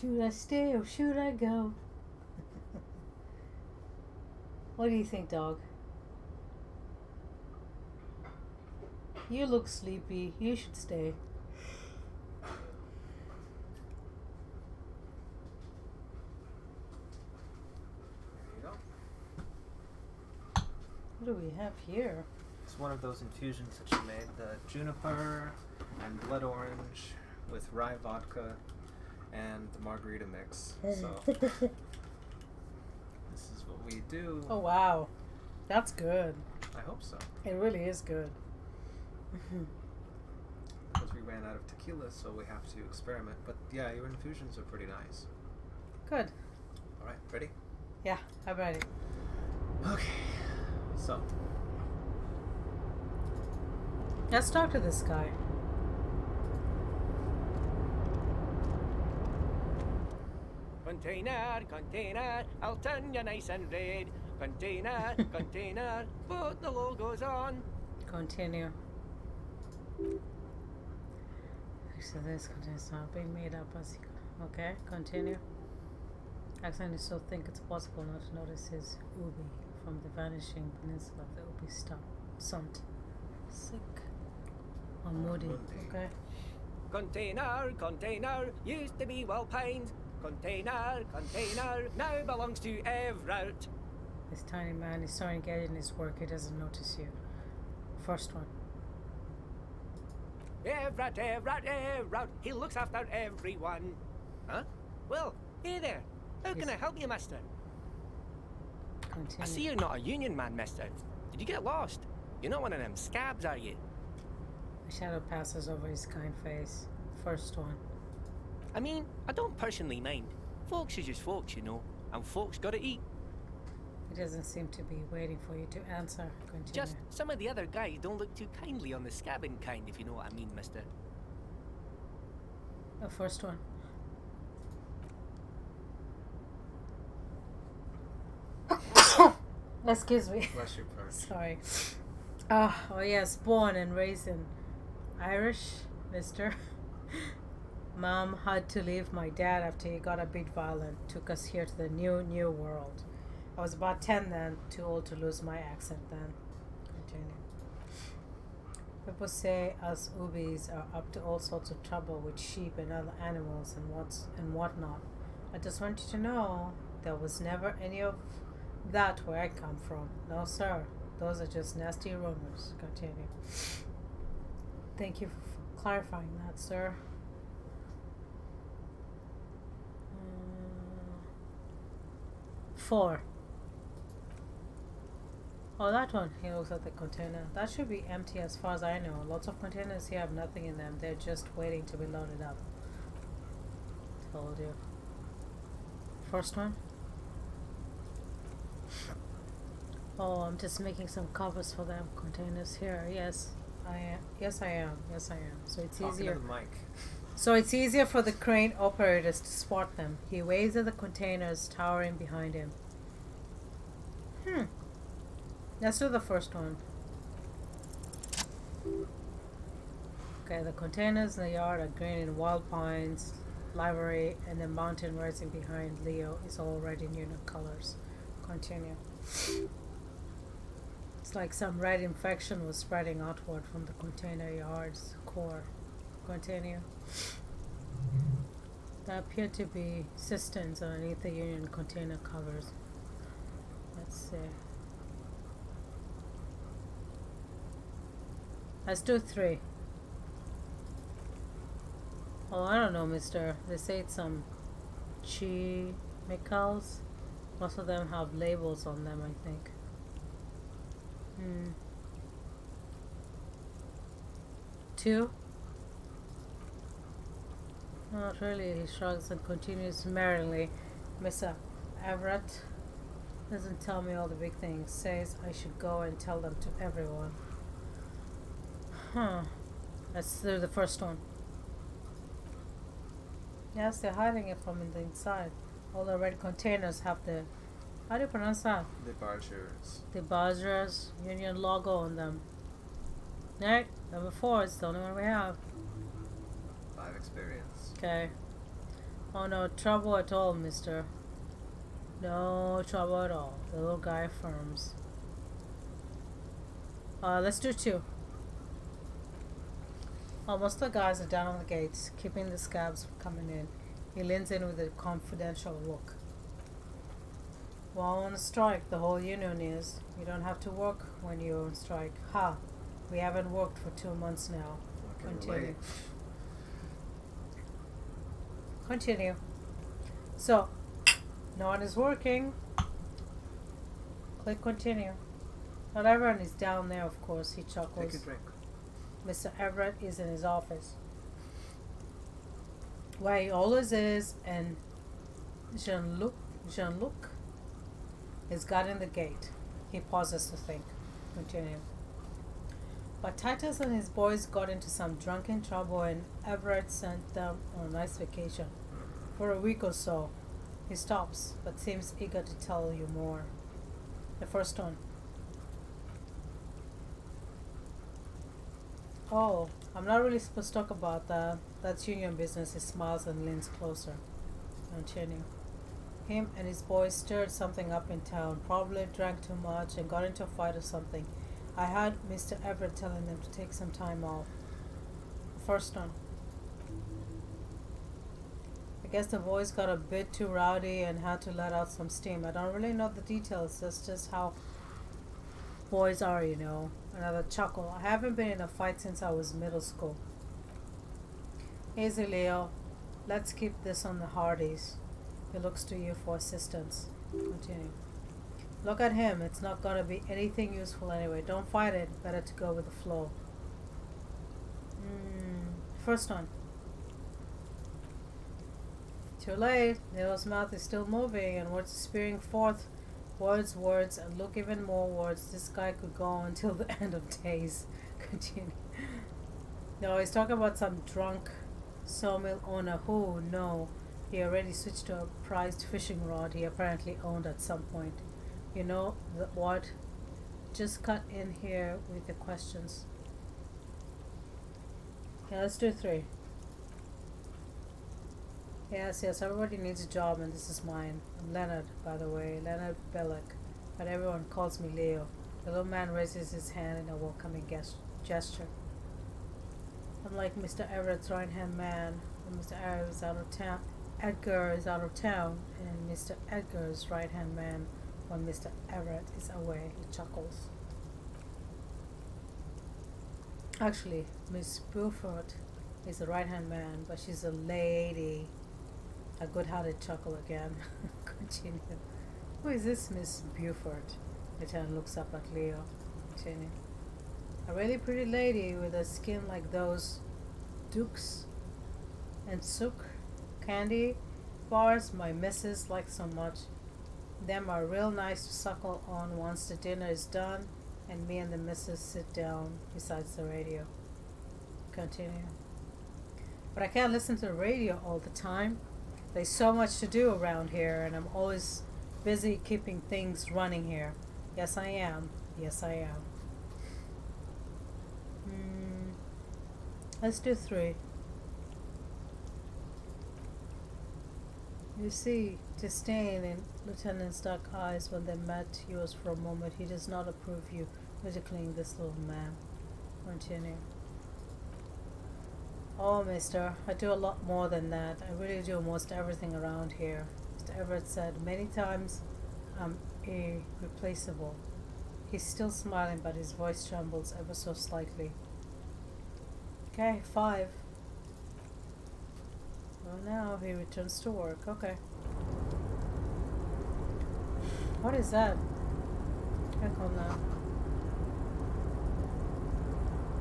Should I stay or should I go? What do you think, dog? You look sleepy. You should stay. There you go. What do we have here? It's one of those infusions that you made, the juniper and blood orange with rye vodka and the margarita mix. So this is what we do. Oh wow, that's good. I hope so. It really is good. Because we ran out of tequila, so we have to experiment. But yeah, your infusions are pretty nice. Good. All right, ready? Yeah, I'm ready. Okay. So Let's talk to this guy. Container, container, I'll turn you nice and red. Container, container, put the logos on. Continue. So this contains not being made up as you. Okay, continue. Accidentally still think it's possible not to notice his Ubi from the vanishing peninsula of the Ubi Sunt. Sick. Or moody. Okay. Container, container, used to be well pined. Container, container, now belongs to Everett. This tiny man is so engaged in his work he doesn't notice you. First one. Everett, Everett, Everett, he looks after everyone. Huh? Well, hey there. How can I help you, mister? Continue. I see you're not a union man, mister. Did you get lost? You're not one of them scabs, are you? A shadow passes over his kind face. First one. I mean, I don't personally mind. Folks are just folks, you know, and folks gotta eat. He doesn't seem to be waiting for you to answer. Continue. Just some of the other guys don't look too kindly on the scabbing kind, if you know what I mean, mister. The first one. Excuse me. bless your purse. Sorry. Oh yes, born and raised in Irish, mister. Mom had to leave my dad after he got a bit violent. Took us here to the new world. I was about 10 then, too old to lose my accent then. Continue. People say us Ubis are up to all sorts of trouble with sheep and other animals and whatnot. I just want you to know there was never any of that where I come from. No sir. Those are just nasty rumors. Continue. Thank you for clarifying that, sir. 4. Oh, that one. He looks at the container. That should be empty as far as I know. Lots of containers here have nothing in them. They're just waiting to be loaded up. Told you. First one. Oh, I'm just making some covers for them. Containers here. Yes. I am. Yes, I am. Yes, I am. So it's Talking easier. to the mic. So it's easier for the crane operators to spot them. He waves at the containers towering behind him. Let's do the first one. Okay, the containers in the yard are green in wild pines, livery, and the mountain rising behind Leo is all red in union colors. Continue. It's like some red infection was spreading outward from the container yard's core. Continue. There appear to be cisterns underneath the union container covers. Let's see. Let's do 3. Oh, I don't know, mister. They say it's some chemicals. Most of them have labels on them, I think. 2? Not really, he shrugs and continues merrily. Mr. Everett doesn't tell me all the big things. Says I should go and tell them to everyone. Let's do the first one. Yes, they're hiding it from the inside. All the red containers have the... How do you pronounce that? The Bargers. The Bargers Union logo on them. Right? Number 4 is the only one we have. 5 experience. Okay. Oh, no trouble at all, mister. No trouble at all. The little guy affirms. Let's do 2. Oh, most of the guys are down on the gates, keeping the scabs from coming in. He leans in with a confidential look. Well, on strike, the whole union is. You don't have to work when you're on strike. Ha! We haven't worked for 2 months now. I can Continue. relate. Continue. So, no one is working. Click continue. Not everyone is down there, of course, he chuckles. Take a drink. Mr. Everett is in his office. Where he always is, and Jean-Luc is guarding the gate. He pauses to think. Continue. But Titus and his boys got into some drunken trouble and Everett sent them on a nice vacation. For a week or so. He stops, but seems eager to tell you more. The first one. Oh, I'm not really supposed to talk about that. That's union business. He smiles and leans closer. Continue. Him and his boys stirred something up in town, probably drank too much and got into a fight or something. I had Mr. Everett telling them to take some time off. First one. I guess the boys got a bit too rowdy and had to let out some steam. I don't really know the details. That's just how boys are, you know. Another chuckle. I haven't been in a fight since I was middle school. Easy, Leo. Let's keep this on the Hardys. He looks to you for assistance. Continue. Look at him. It's not gonna be anything useful anyway. Don't fight it. Better to go with the flow. First one. Too late. Leo's mouth is still moving and words spewing forth. Words, and look, even more words. This guy could go on till the end of days. Continue. No, he's talking about some drunk sawmill owner who, no, he already switched to a prized fishing rod he apparently owned at some point. You know what? Just cut in here with the questions. Yeah, let's do 3. Yes, everybody needs a job and this is mine. I'm Leonard, by the way, Leonard Bellick, but everyone calls me Leo. The little man raises his hand in a welcoming gesture. I'm like Mr. Everett's right-hand man. When Mr. Everett is out of town, Edgar is out of town, and Mr. Edgar's right-hand man when Mr. Everett is away. He chuckles. Actually, Miss Buford is the right-hand man, but she's a lady. A good-hearted chuckle again. Continue. Who is this Miss Buford? Lieutenant looks up at Leo. Continue. A really pretty lady with a skin like those dukes and sook candy bars my missus likes so much. Them are real nice to suckle on once the dinner is done. And me and the missus sit down besides the radio. Continue. But I can't listen to the radio all the time. There's so much to do around here, and I'm always busy keeping things running here. Yes, I am. Yes, I am. Let's do 3. You see, disdain in Lieutenant's dark eyes when they met yours for a moment. He does not approve you ridiculing this little man. Continue. Oh, mister, I do a lot more than that. I really do most everything around here. Mr. Everett said many times I'm irreplaceable. He's still smiling, but his voice trembles ever so slightly. Okay, 5. Well, now he returns to work. Okay. What is that? Can't call now.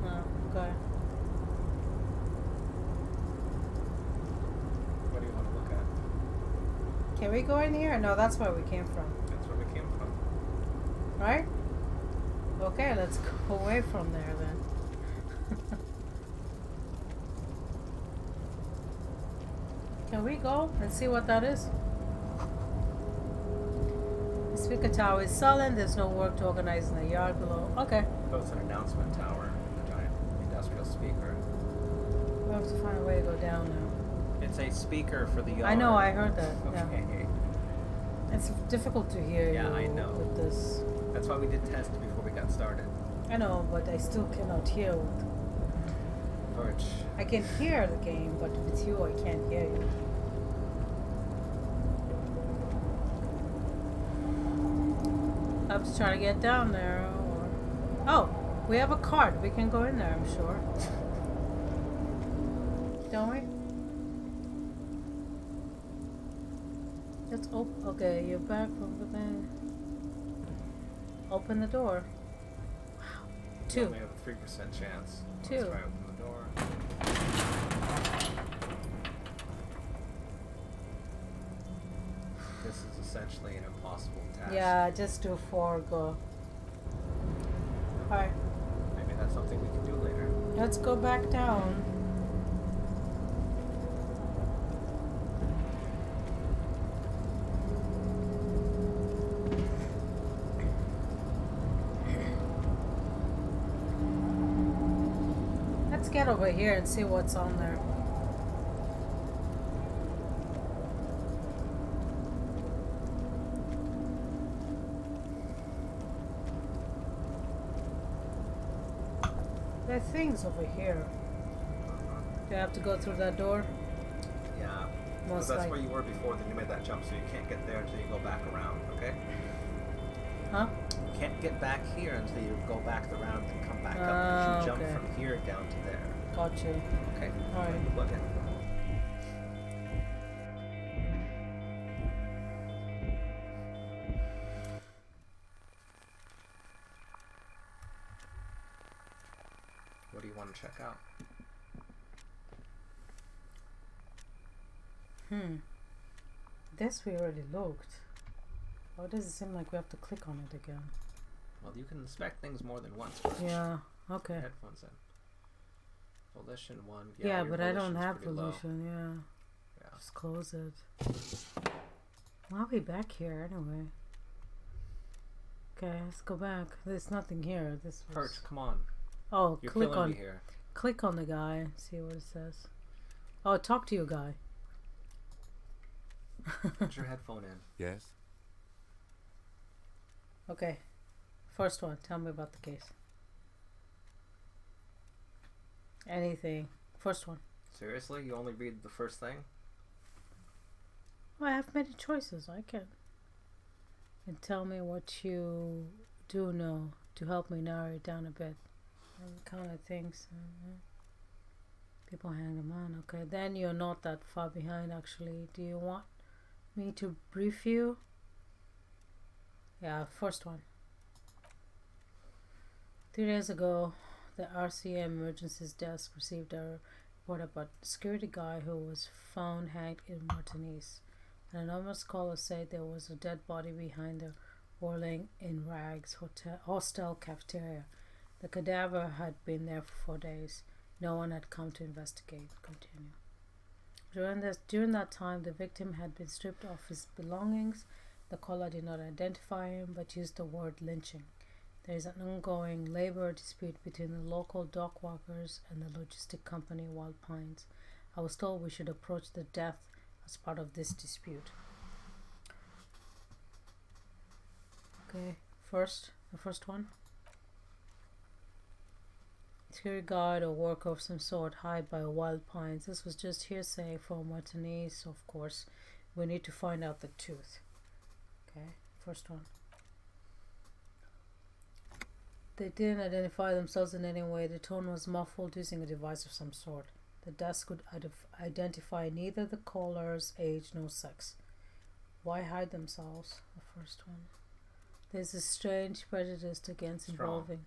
No, okay. What do you want to look at? Can we go in here? No, that's where we came from. That's where we came from. Right? Okay, let's go away from there then. Can we go and see what that is? The speaker tower is silent. There's no work to organize in the yard below. Okay. Oh, it's an announcement tower. A giant industrial speaker. We have to find a way to go down now. It's a speaker for the yard. I know, I heard that. Okay. Yeah. It's difficult to hear you I know. with this. That's why we did test before we got started. I know, but I still cannot hear. Torch. I can hear the game, but with you, I can't hear you. I'm just trying to get down there. Oh, we have a card. We can go in there, I'm sure. Don't we? Let's open. Okay, you're back from the bed. Open the door. Wow. 2. We only have a 3% chance. 2. Let's try open the door. This is essentially an impossible task. Yeah, just do 4. Go. Alright. Maybe that's something we can do later. Let's go back down. Let's get over here and see what's on there. There are things over here. Do I have to go through that door? Yeah. Most Because that's like- where you were before, then you made that jump, so you can't get there until you go back around, okay? Huh? You can't get back here until you go back the round and come back up, Ah, because you jump okay. from here down to there. Got you. Okay? Alright. Plug in. What do you want to check out? This we already looked. Why does it seem like we have to click on it again? Well, you can inspect things more than once. With Yeah, okay. headphones in. Volition 1. Yeah, your but I don't volition's have pretty low. pollution, yeah. Yeah. Just close it. Why are we back here anyway? Okay, let's go back. There's nothing here. This was... Perch, come on. Oh, You're click killing on me here. click on the guy, see what it says. Oh, talk to you, guy. Put your headphone in. Yes? Okay. First one, tell me about the case. Anything. First one. Seriously? You only read the first thing? Well, I have many choices. I can. And tell me what you do know to help me narrow it down a bit. And kind of things. People hang them on. Okay, then you're not that far behind actually. Do you want me to brief you? Yeah, first one. 3 days ago, the RCM emergencies desk received a report about a security guy who was found hanged in Martinique. An anonymous caller said there was a dead body behind the whirling in rags, hostel cafeteria. The cadaver had been there for 4 days. No one had come to investigate. Continue. During that time, the victim had been stripped of his belongings. The caller did not identify him, but used the word lynching. There is an ongoing labor dispute between the local dock workers and the logistic company Wild Pines. I was told we should approach the death as part of this dispute. Okay, the first one. Security guard or worker of some sort hired by Wild Pines. This was just hearsay from Martinez, of course. We need to find out the truth. Okay, first one. They didn't identify themselves in any way. The tone was muffled using a device of some sort. The desk could identify neither the caller's age nor sex. Why hide themselves? The first one. There's a strange prejudice against involving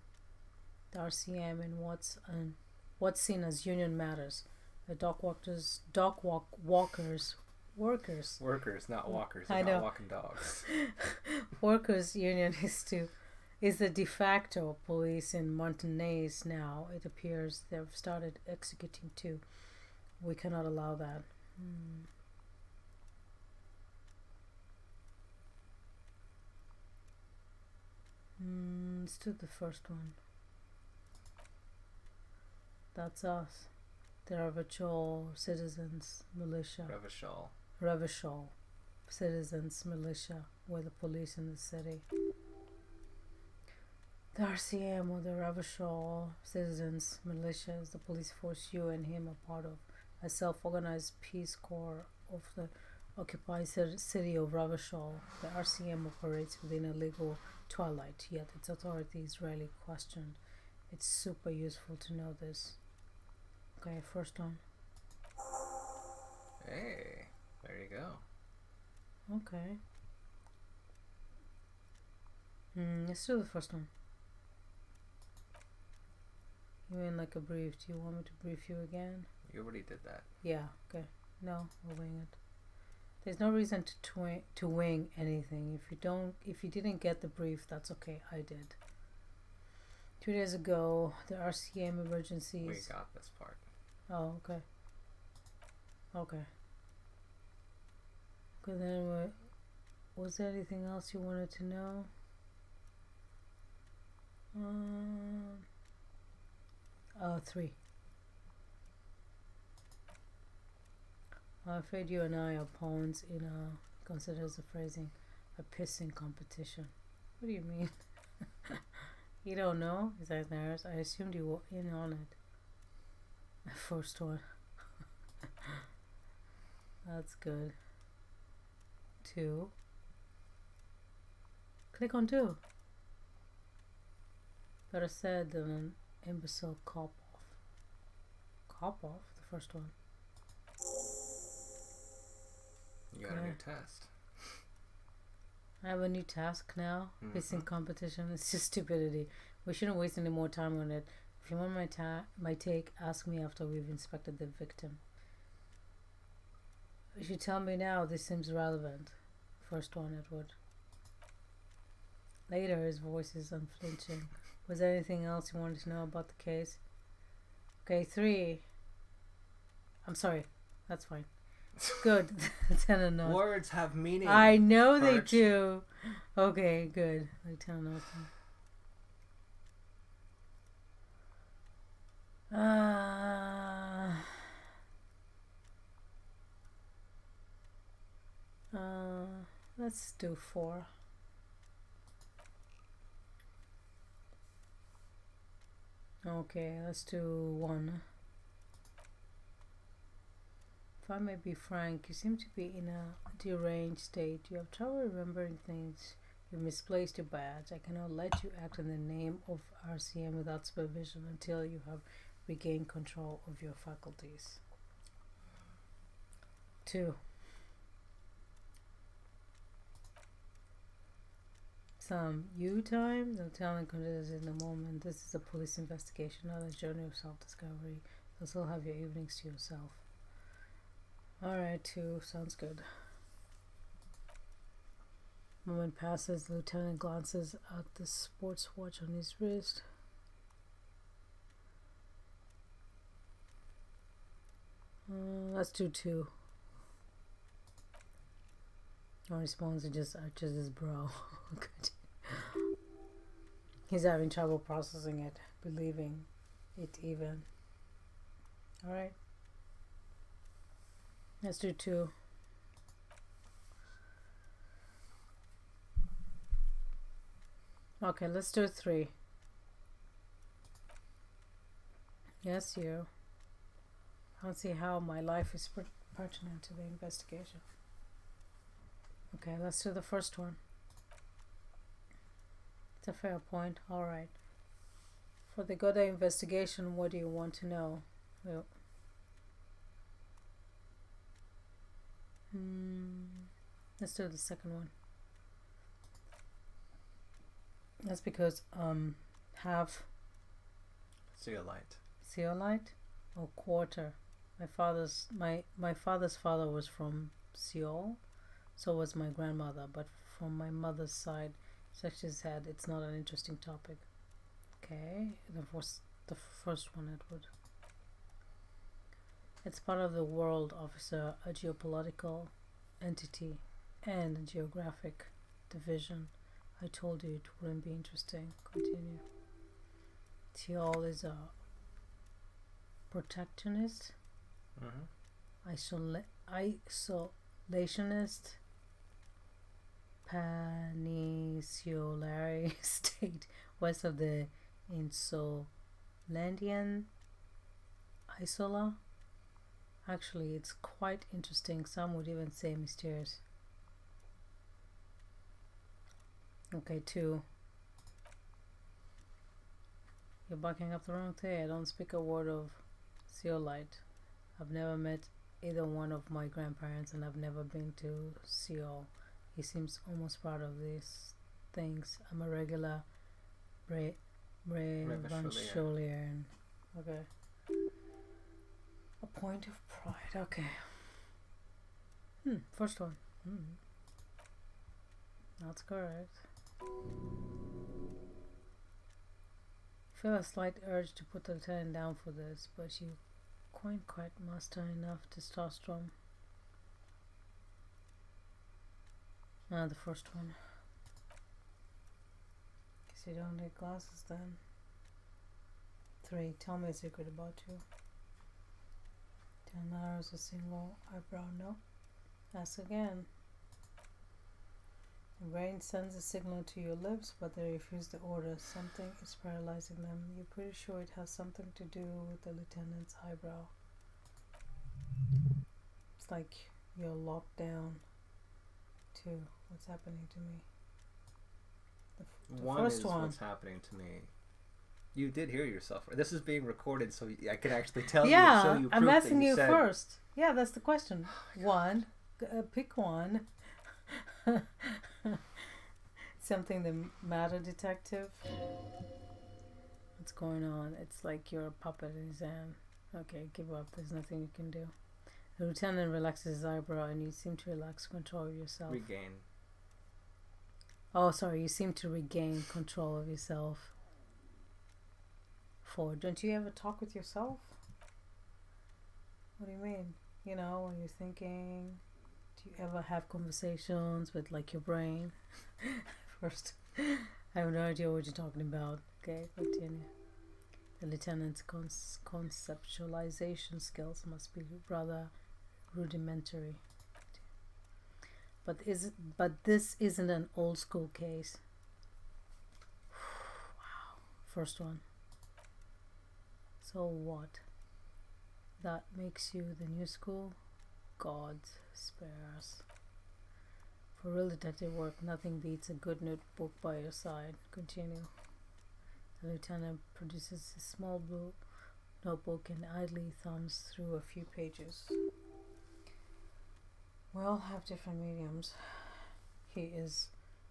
the RCM in what's seen as union matters. The workers, not walkers. They're not walking dogs. Workers union is the de facto police in Montanez now. It appears they've started executing too. We cannot allow that. Let's do the first one. That's us. The Revachol citizens militia. Revachol citizens militia. We're the police in the city. The RCM, or the Revachol citizens militia, is the police force you and him are part of. A self-organized Peace Corps of the occupied city of Revachol. The RCM operates within a legal twilight, yet its authority is rarely questioned. It's super useful to know this. Okay, first one. Hey, there you go. Okay. Let's do the first one. You mean like a brief? Do you want me to brief you again? You already did that. Yeah, okay. No, we'll wing it. There's no reason to wing anything. If you didn't get the brief, that's okay. I did. 2 days ago, the RCM emergencies. We got this part. Oh, okay. Okay. Okay, then was there anything else you wanted to know? 3. I'm afraid you and I are pawns in considers the phrasing, a pissing competition. What do you mean? You don't know? Is that nervous? I assumed you were in on it. The first one. That's good. 2. Click on 2. Better said than an imbecile cop off. Cop off? The first one. You got a new test. I have a new task now. Pissing competition. It's just stupidity. We shouldn't waste any more time on it. If you want my take, ask me after we've inspected the victim. You should tell me now. This seems relevant. First one, Edward. Later, his voice is unflinching. Was there anything else you wanted to know about the case? Okay, 3. I'm sorry. That's fine. Good. 10 knows. Words have meaning. I know they do. Okay, good. Like 10 knows. Let's do 4. Okay, let's do 1. If I may be frank, you seem to be in a deranged state. You have trouble remembering things. You misplaced your badge. I cannot let you act in the name of RCM without supervision until you have regained control of your faculties. 2. Some you time. The telling conditions in the moment. This is a police investigation, not a journey of self-discovery. You'll still have your evenings to yourself. Alright, 2. Sounds good. Moment passes. The lieutenant glances at the sports watch on his wrist. Let's do 2. No response, he just arches his brow. Good. He's having trouble processing it, believing it even. Alright. Let's do 2. Okay, let's do 3. Yes, you. I don't see how my life is pertinent to the investigation. Okay, let's do the first one. It's a fair point. Alright. For the good investigation, what do you want to know? Well, let's do the second one. That's because half zeolite or quarter. My father's father was from Seoul, so was my grandmother, but from my mother's side, she said it's not an interesting topic. Okay, the first one, Edward. It's part of the world, officer, a geopolitical entity and a geographic division. I told you it wouldn't be interesting. Continue. Seoul is a protectionist, isolationist, peninsular state west of the Insulandian Isola. Actually, it's quite interesting. Some would even say mysterious. Okay, 2. You're backing up the wrong thing. I don't speak a word of zeolite. I've never met either one of my grandparents, and I've never been to Seoul. He seems almost proud of these things. I'm a regular Revancholian. Okay. A point of pride. Okay. First one. That's correct. Feel a slight urge to put the lieutenant down for this, but you quite muster enough testosterone. The first one. Guess you don't need glasses then. 3. Tell me a secret about you. 10 hours, a single eyebrow. No. Ask again. The brain sends a signal to your lips, but they refuse the order. Something is paralyzing them. You're pretty sure it has something to do with the lieutenant's eyebrow. It's like you're locked down to what's happening to me. The One first is one. What's happening to me. You did hear yourself. This is being recorded, so I can actually tell you. Show you proof I'm asking you said. first. Yeah, that's the question. One. Pick one. Something the matter, detective. What's going on? It's like you're a puppet in his hand. Okay, give up. There's nothing you can do. The lieutenant relaxes his eyebrow, and you seem to relax control of yourself. Regain. Oh, sorry. You seem to regain control of yourself. 4. Don't you ever talk with yourself? What do you mean? You know, when you're thinking. Do you ever have conversations with like your brain? First, I have no idea what you're talking about. Okay, continue. The lieutenant's conceptualization skills must be rather rudimentary. But this isn't an old school case. Wow. First one. So what? That makes you the new school? God spare us. For real detective work, nothing beats a good notebook by your side. Continue. The lieutenant produces a small blue notebook and idly thumbs through a few pages. We all have different mediums. His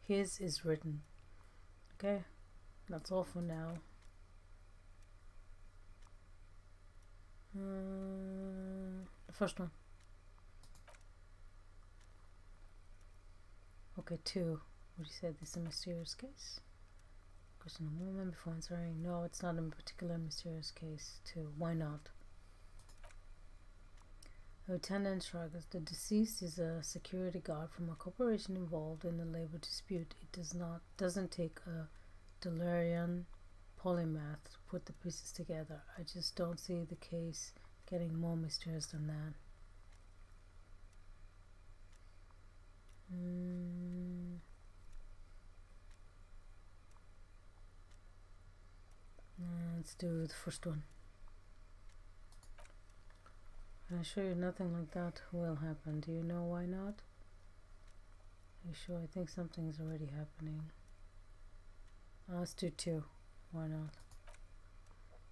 is written. Okay? That's all for now. The first one. Okay, 2. Would you say this is a mysterious case? Question a moment before answering. No, it's not a particular mysterious case. 2. Why not? Lieutenant shrugs. The deceased is a security guard from a corporation involved in a labor dispute. It doesn't take a delirium polymath to put the pieces together. I just don't see the case getting more mysterious than that. Let's do the first one. I assure you nothing like that will happen. Do you know why not? Are you sure? I think something's already happening. Let's do 2. Why not?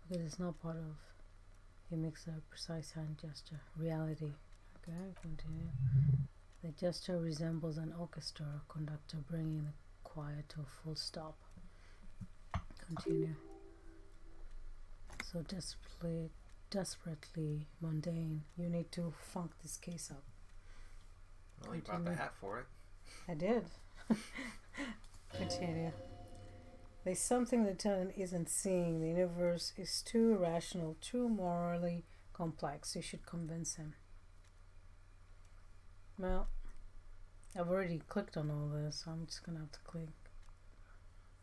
Because it's not part of... He makes a precise hand gesture. Reality. Okay, continue. The gesture resembles an orchestra conductor bringing the choir to a full stop. Continue. So desperately mundane. You need to funk this case up. Well, you brought the hat for it. I did. Continue. There's something the lieutenant isn't seeing. The universe is too irrational, too morally complex. You should convince him. Well, I've already clicked on all this, so I'm just gonna have to click.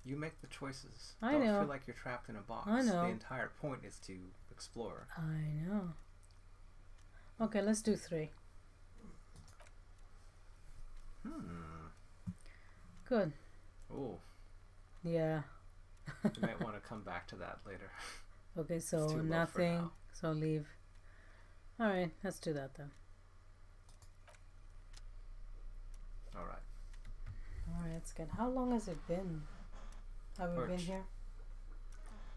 You make the choices. I Don't know. feel like you're trapped in a box. I know. The entire point is to explore. I know. Okay, let's do 3. Good. Oh, Yeah. you might want to come back to that later. Okay, It's so too low for nothing. now. So leave. Alright, let's do that then. Alright. Alright, that's good. How long has it been? Have we been Perch. here?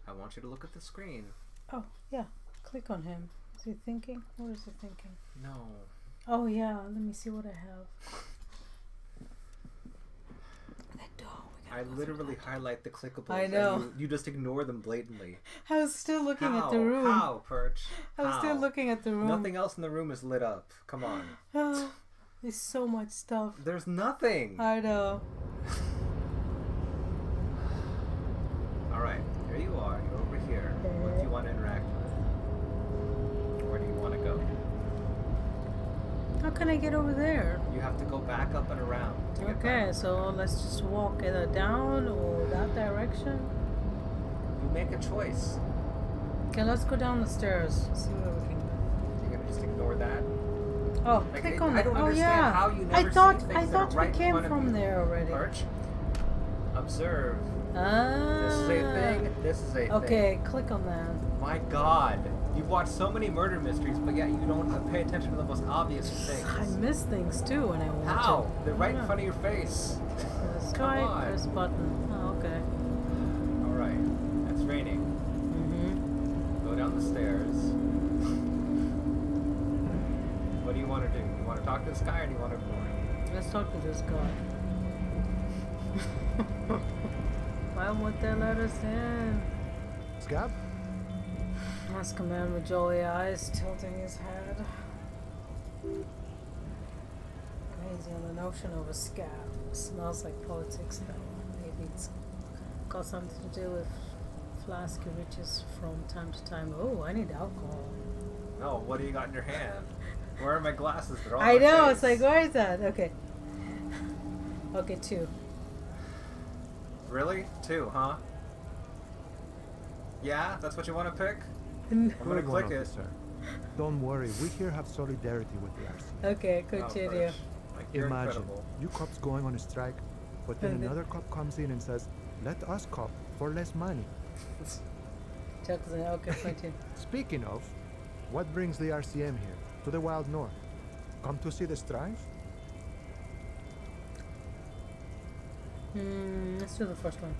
I want you to look at the screen. Oh, yeah. Click on him. Is he thinking? What is he thinking? No. Oh, yeah. Let me see what I have. That door. We gotta I go through literally that. highlight the clickables. I and know. you just ignore them blatantly. I was still looking How? at the room. How, Perch? I was still How? looking at the room. Nothing else in the room is lit up. Come on. There's so much stuff. There's nothing. I know. Alright, here you are. You're over here. What do you want to interact with? Where do you want to go? How can I get over there? You have to go back up and around. to get Okay, back. so let's just walk either down or that direction. You make a choice. Okay, let's go down the stairs. See where we can go. You're gonna just ignore that. Oh, Like, click I on that. don't Oh understand yeah. how you I never thought see things that are we right in came front of from you. there already. Perch. Observe. Ah. This is a thing. This is a thing. Okay, click on that. My God. You've watched so many murder mysteries, but yet you don't pay attention to the most obvious I things. miss things too when I watch How? it. They're right in Yeah. front of your face. Let's Come try on. press button. Oh, okay. Alright. It's raining. Mm-hmm. Go down the stairs. What do you want to do? You want to talk to this guy or do you want to ignore him? Let's talk to this guy. Why won't they let us in? Scab? Ask a man with jolly eyes, tilting his head. Crazy on the notion of a scab. Smells like politics though. Maybe it's got something to do with flask he reaches from time to time. Oh, I need alcohol. No, what do you got in your hand? Where are my glasses? They're all I in my know, face. it's like, where is that? Okay. Okay, 2. Really? 2, huh? Yeah? That's what you want to pick? I'm gonna Good one, click it. officer. Don't worry, we here have solidarity with the RC. Okay, Oh, continue. Perch. Like, you're Imagine, incredible. you cops going on a strike, but then And then- another cop comes in and says, let us cop for less money. Okay, continue. Speaking of, what brings the RCM here, to the wild north? Come to see the strife? Let's do the first one.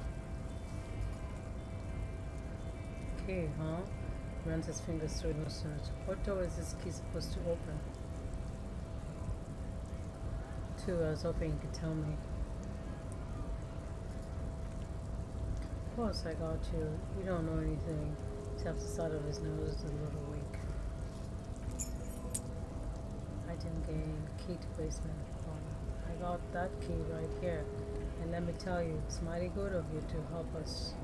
Okay, huh? Runs his fingers through the search. What door is this key supposed to open? 2, I was hoping you could tell me. Of course I got you. You don't know anything. Taps the side of his nose is a little weak. Item game. Key to basement. I got that key right here. And let me tell you, it's mighty good of you to help us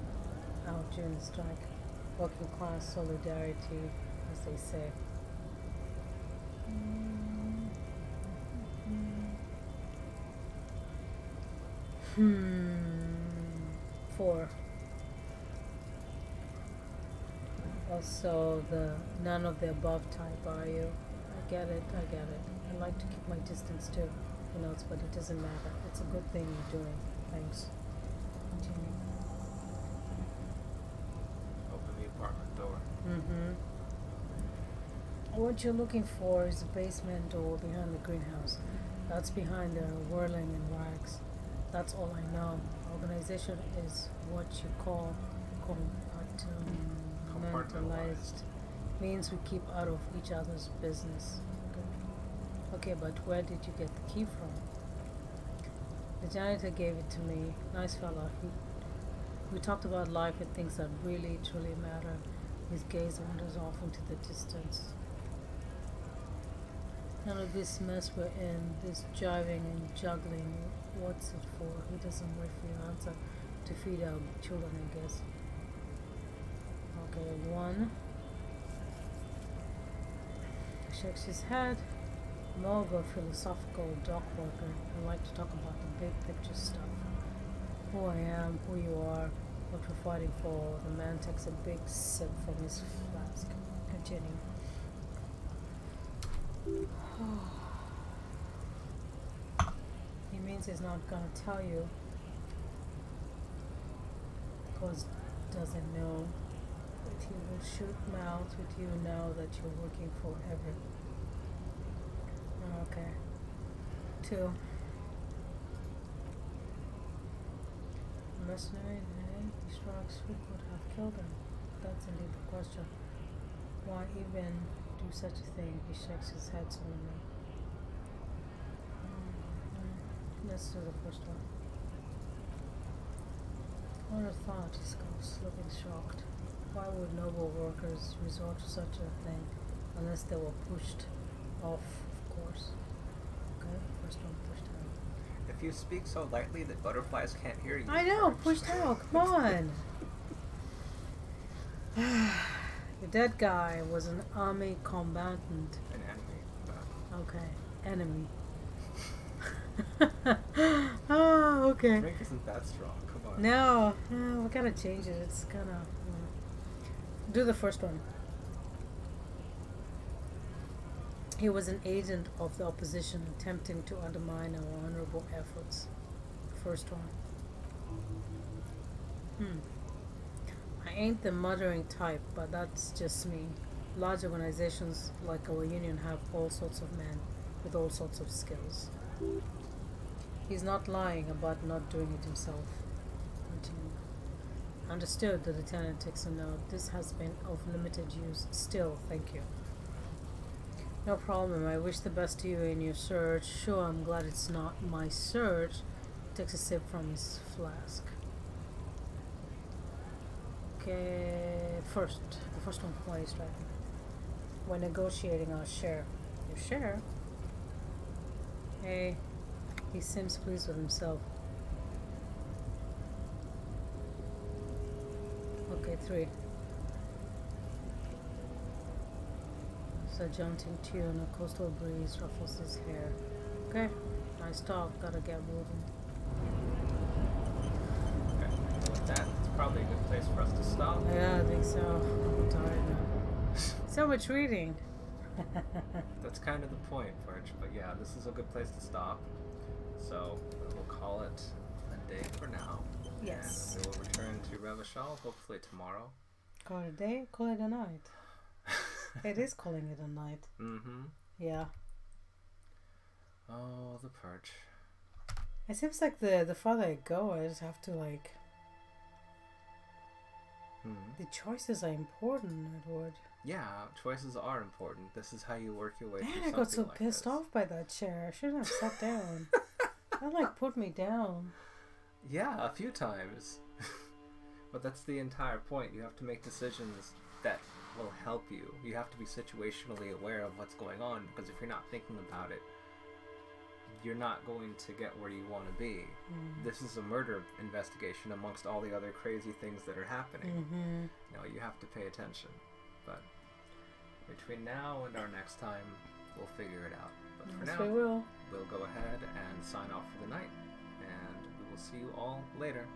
out during the strike. Working class solidarity, as they say. Hmm. 4. Also, the none of the above type, are you? I get it. I like to keep my distance too. Who knows, but it doesn't matter. It's a good thing you're doing. Thanks. Continue. Open the apartment door. What you're looking for is the basement door behind the greenhouse. That's behind the whirling in rags. That's all I know. Organization is what you call compartmentalized. Means we keep out of each other's business. Okay, but where did you get the key from? The janitor gave it to me. Nice fella. We talked about life and things that really, truly matter. His gaze wanders off into the distance. None of this mess we're in, this jiving and juggling, what's it for? He doesn't wait for your answer to feed our children, I guess. Okay, 1. Shakes his head. More of a philosophical dock worker. I like to talk about the big picture stuff. Who I am, who you are, what we're fighting for. The man takes a big sip from his flask. Continue. He means he's not gonna tell you, because doesn't know that he will shoot mouths with you now that you're working forever. Okay. 2. Mercenary, he strikes. Who could have killed him? That's indeed the question. Why even do such a thing? He shakes his head solemnly. Let's do the first one. What a thought, he scoffs, looking shocked. Why would noble workers resort to such a thing unless they were pushed off, of course? Okay, first one pushed out. If you speak so lightly that butterflies can't hear you. I know, pushed out, come on! The dead guy was an army combatant. An enemy. Okay, enemy. Oh, okay. Drink isn't that strong. Come on. No, we gotta change it. It's kind of. Do the first one. He was an agent of the opposition attempting to undermine our honorable efforts. First one. I ain't the muttering type, but that's just me. Large organizations like our union have all sorts of men with all sorts of skills. He's not lying about not doing it himself. Continue. Understood, the lieutenant takes a note. This has been of limited use. Still, thank you. No problem. I wish the best to you in your search. Sure, I'm glad it's not my search. Takes a sip from his flask. Okay, the first one, why are you striking? We're negotiating our share. Your share? Hey, he seems pleased with himself. Okay, 3. It's a jaunting tune, a coastal breeze ruffles his hair. Okay, nice talk, gotta get moving. Okay, with that, it's probably a good place for us to stop. Yeah, I think so. I'm tired now. So much reading. That's kind of the point, Perch. But yeah, this is a good place to stop. So we'll call it a day for now. Yes. And we will return to Revachol hopefully tomorrow. Call it a day, call it a night. It is calling it a night. Mm-hmm. Yeah. Oh, the Perch. It seems like the farther I go, I just have to like... The choices are important, Edward. Yeah, choices are important. This is how you work your way through Man, something I got so like pissed this. off by that chair. I shouldn't have sat down. That like put me down. Yeah, a few times. But that's the entire point. You have to make decisions that will help you. You have to be situationally aware of what's going on, because if you're not thinking about it, you're not going to get where you want to be. This is a murder investigation amongst all the other crazy things that are happening. You know, you have to pay attention. But between now and our next time, we'll figure it out. But for Yes, now, we will. we'll go ahead and sign off for the night. And we will see you all later.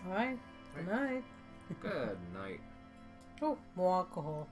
All right. Good night. Good night. Oh, more alcohol.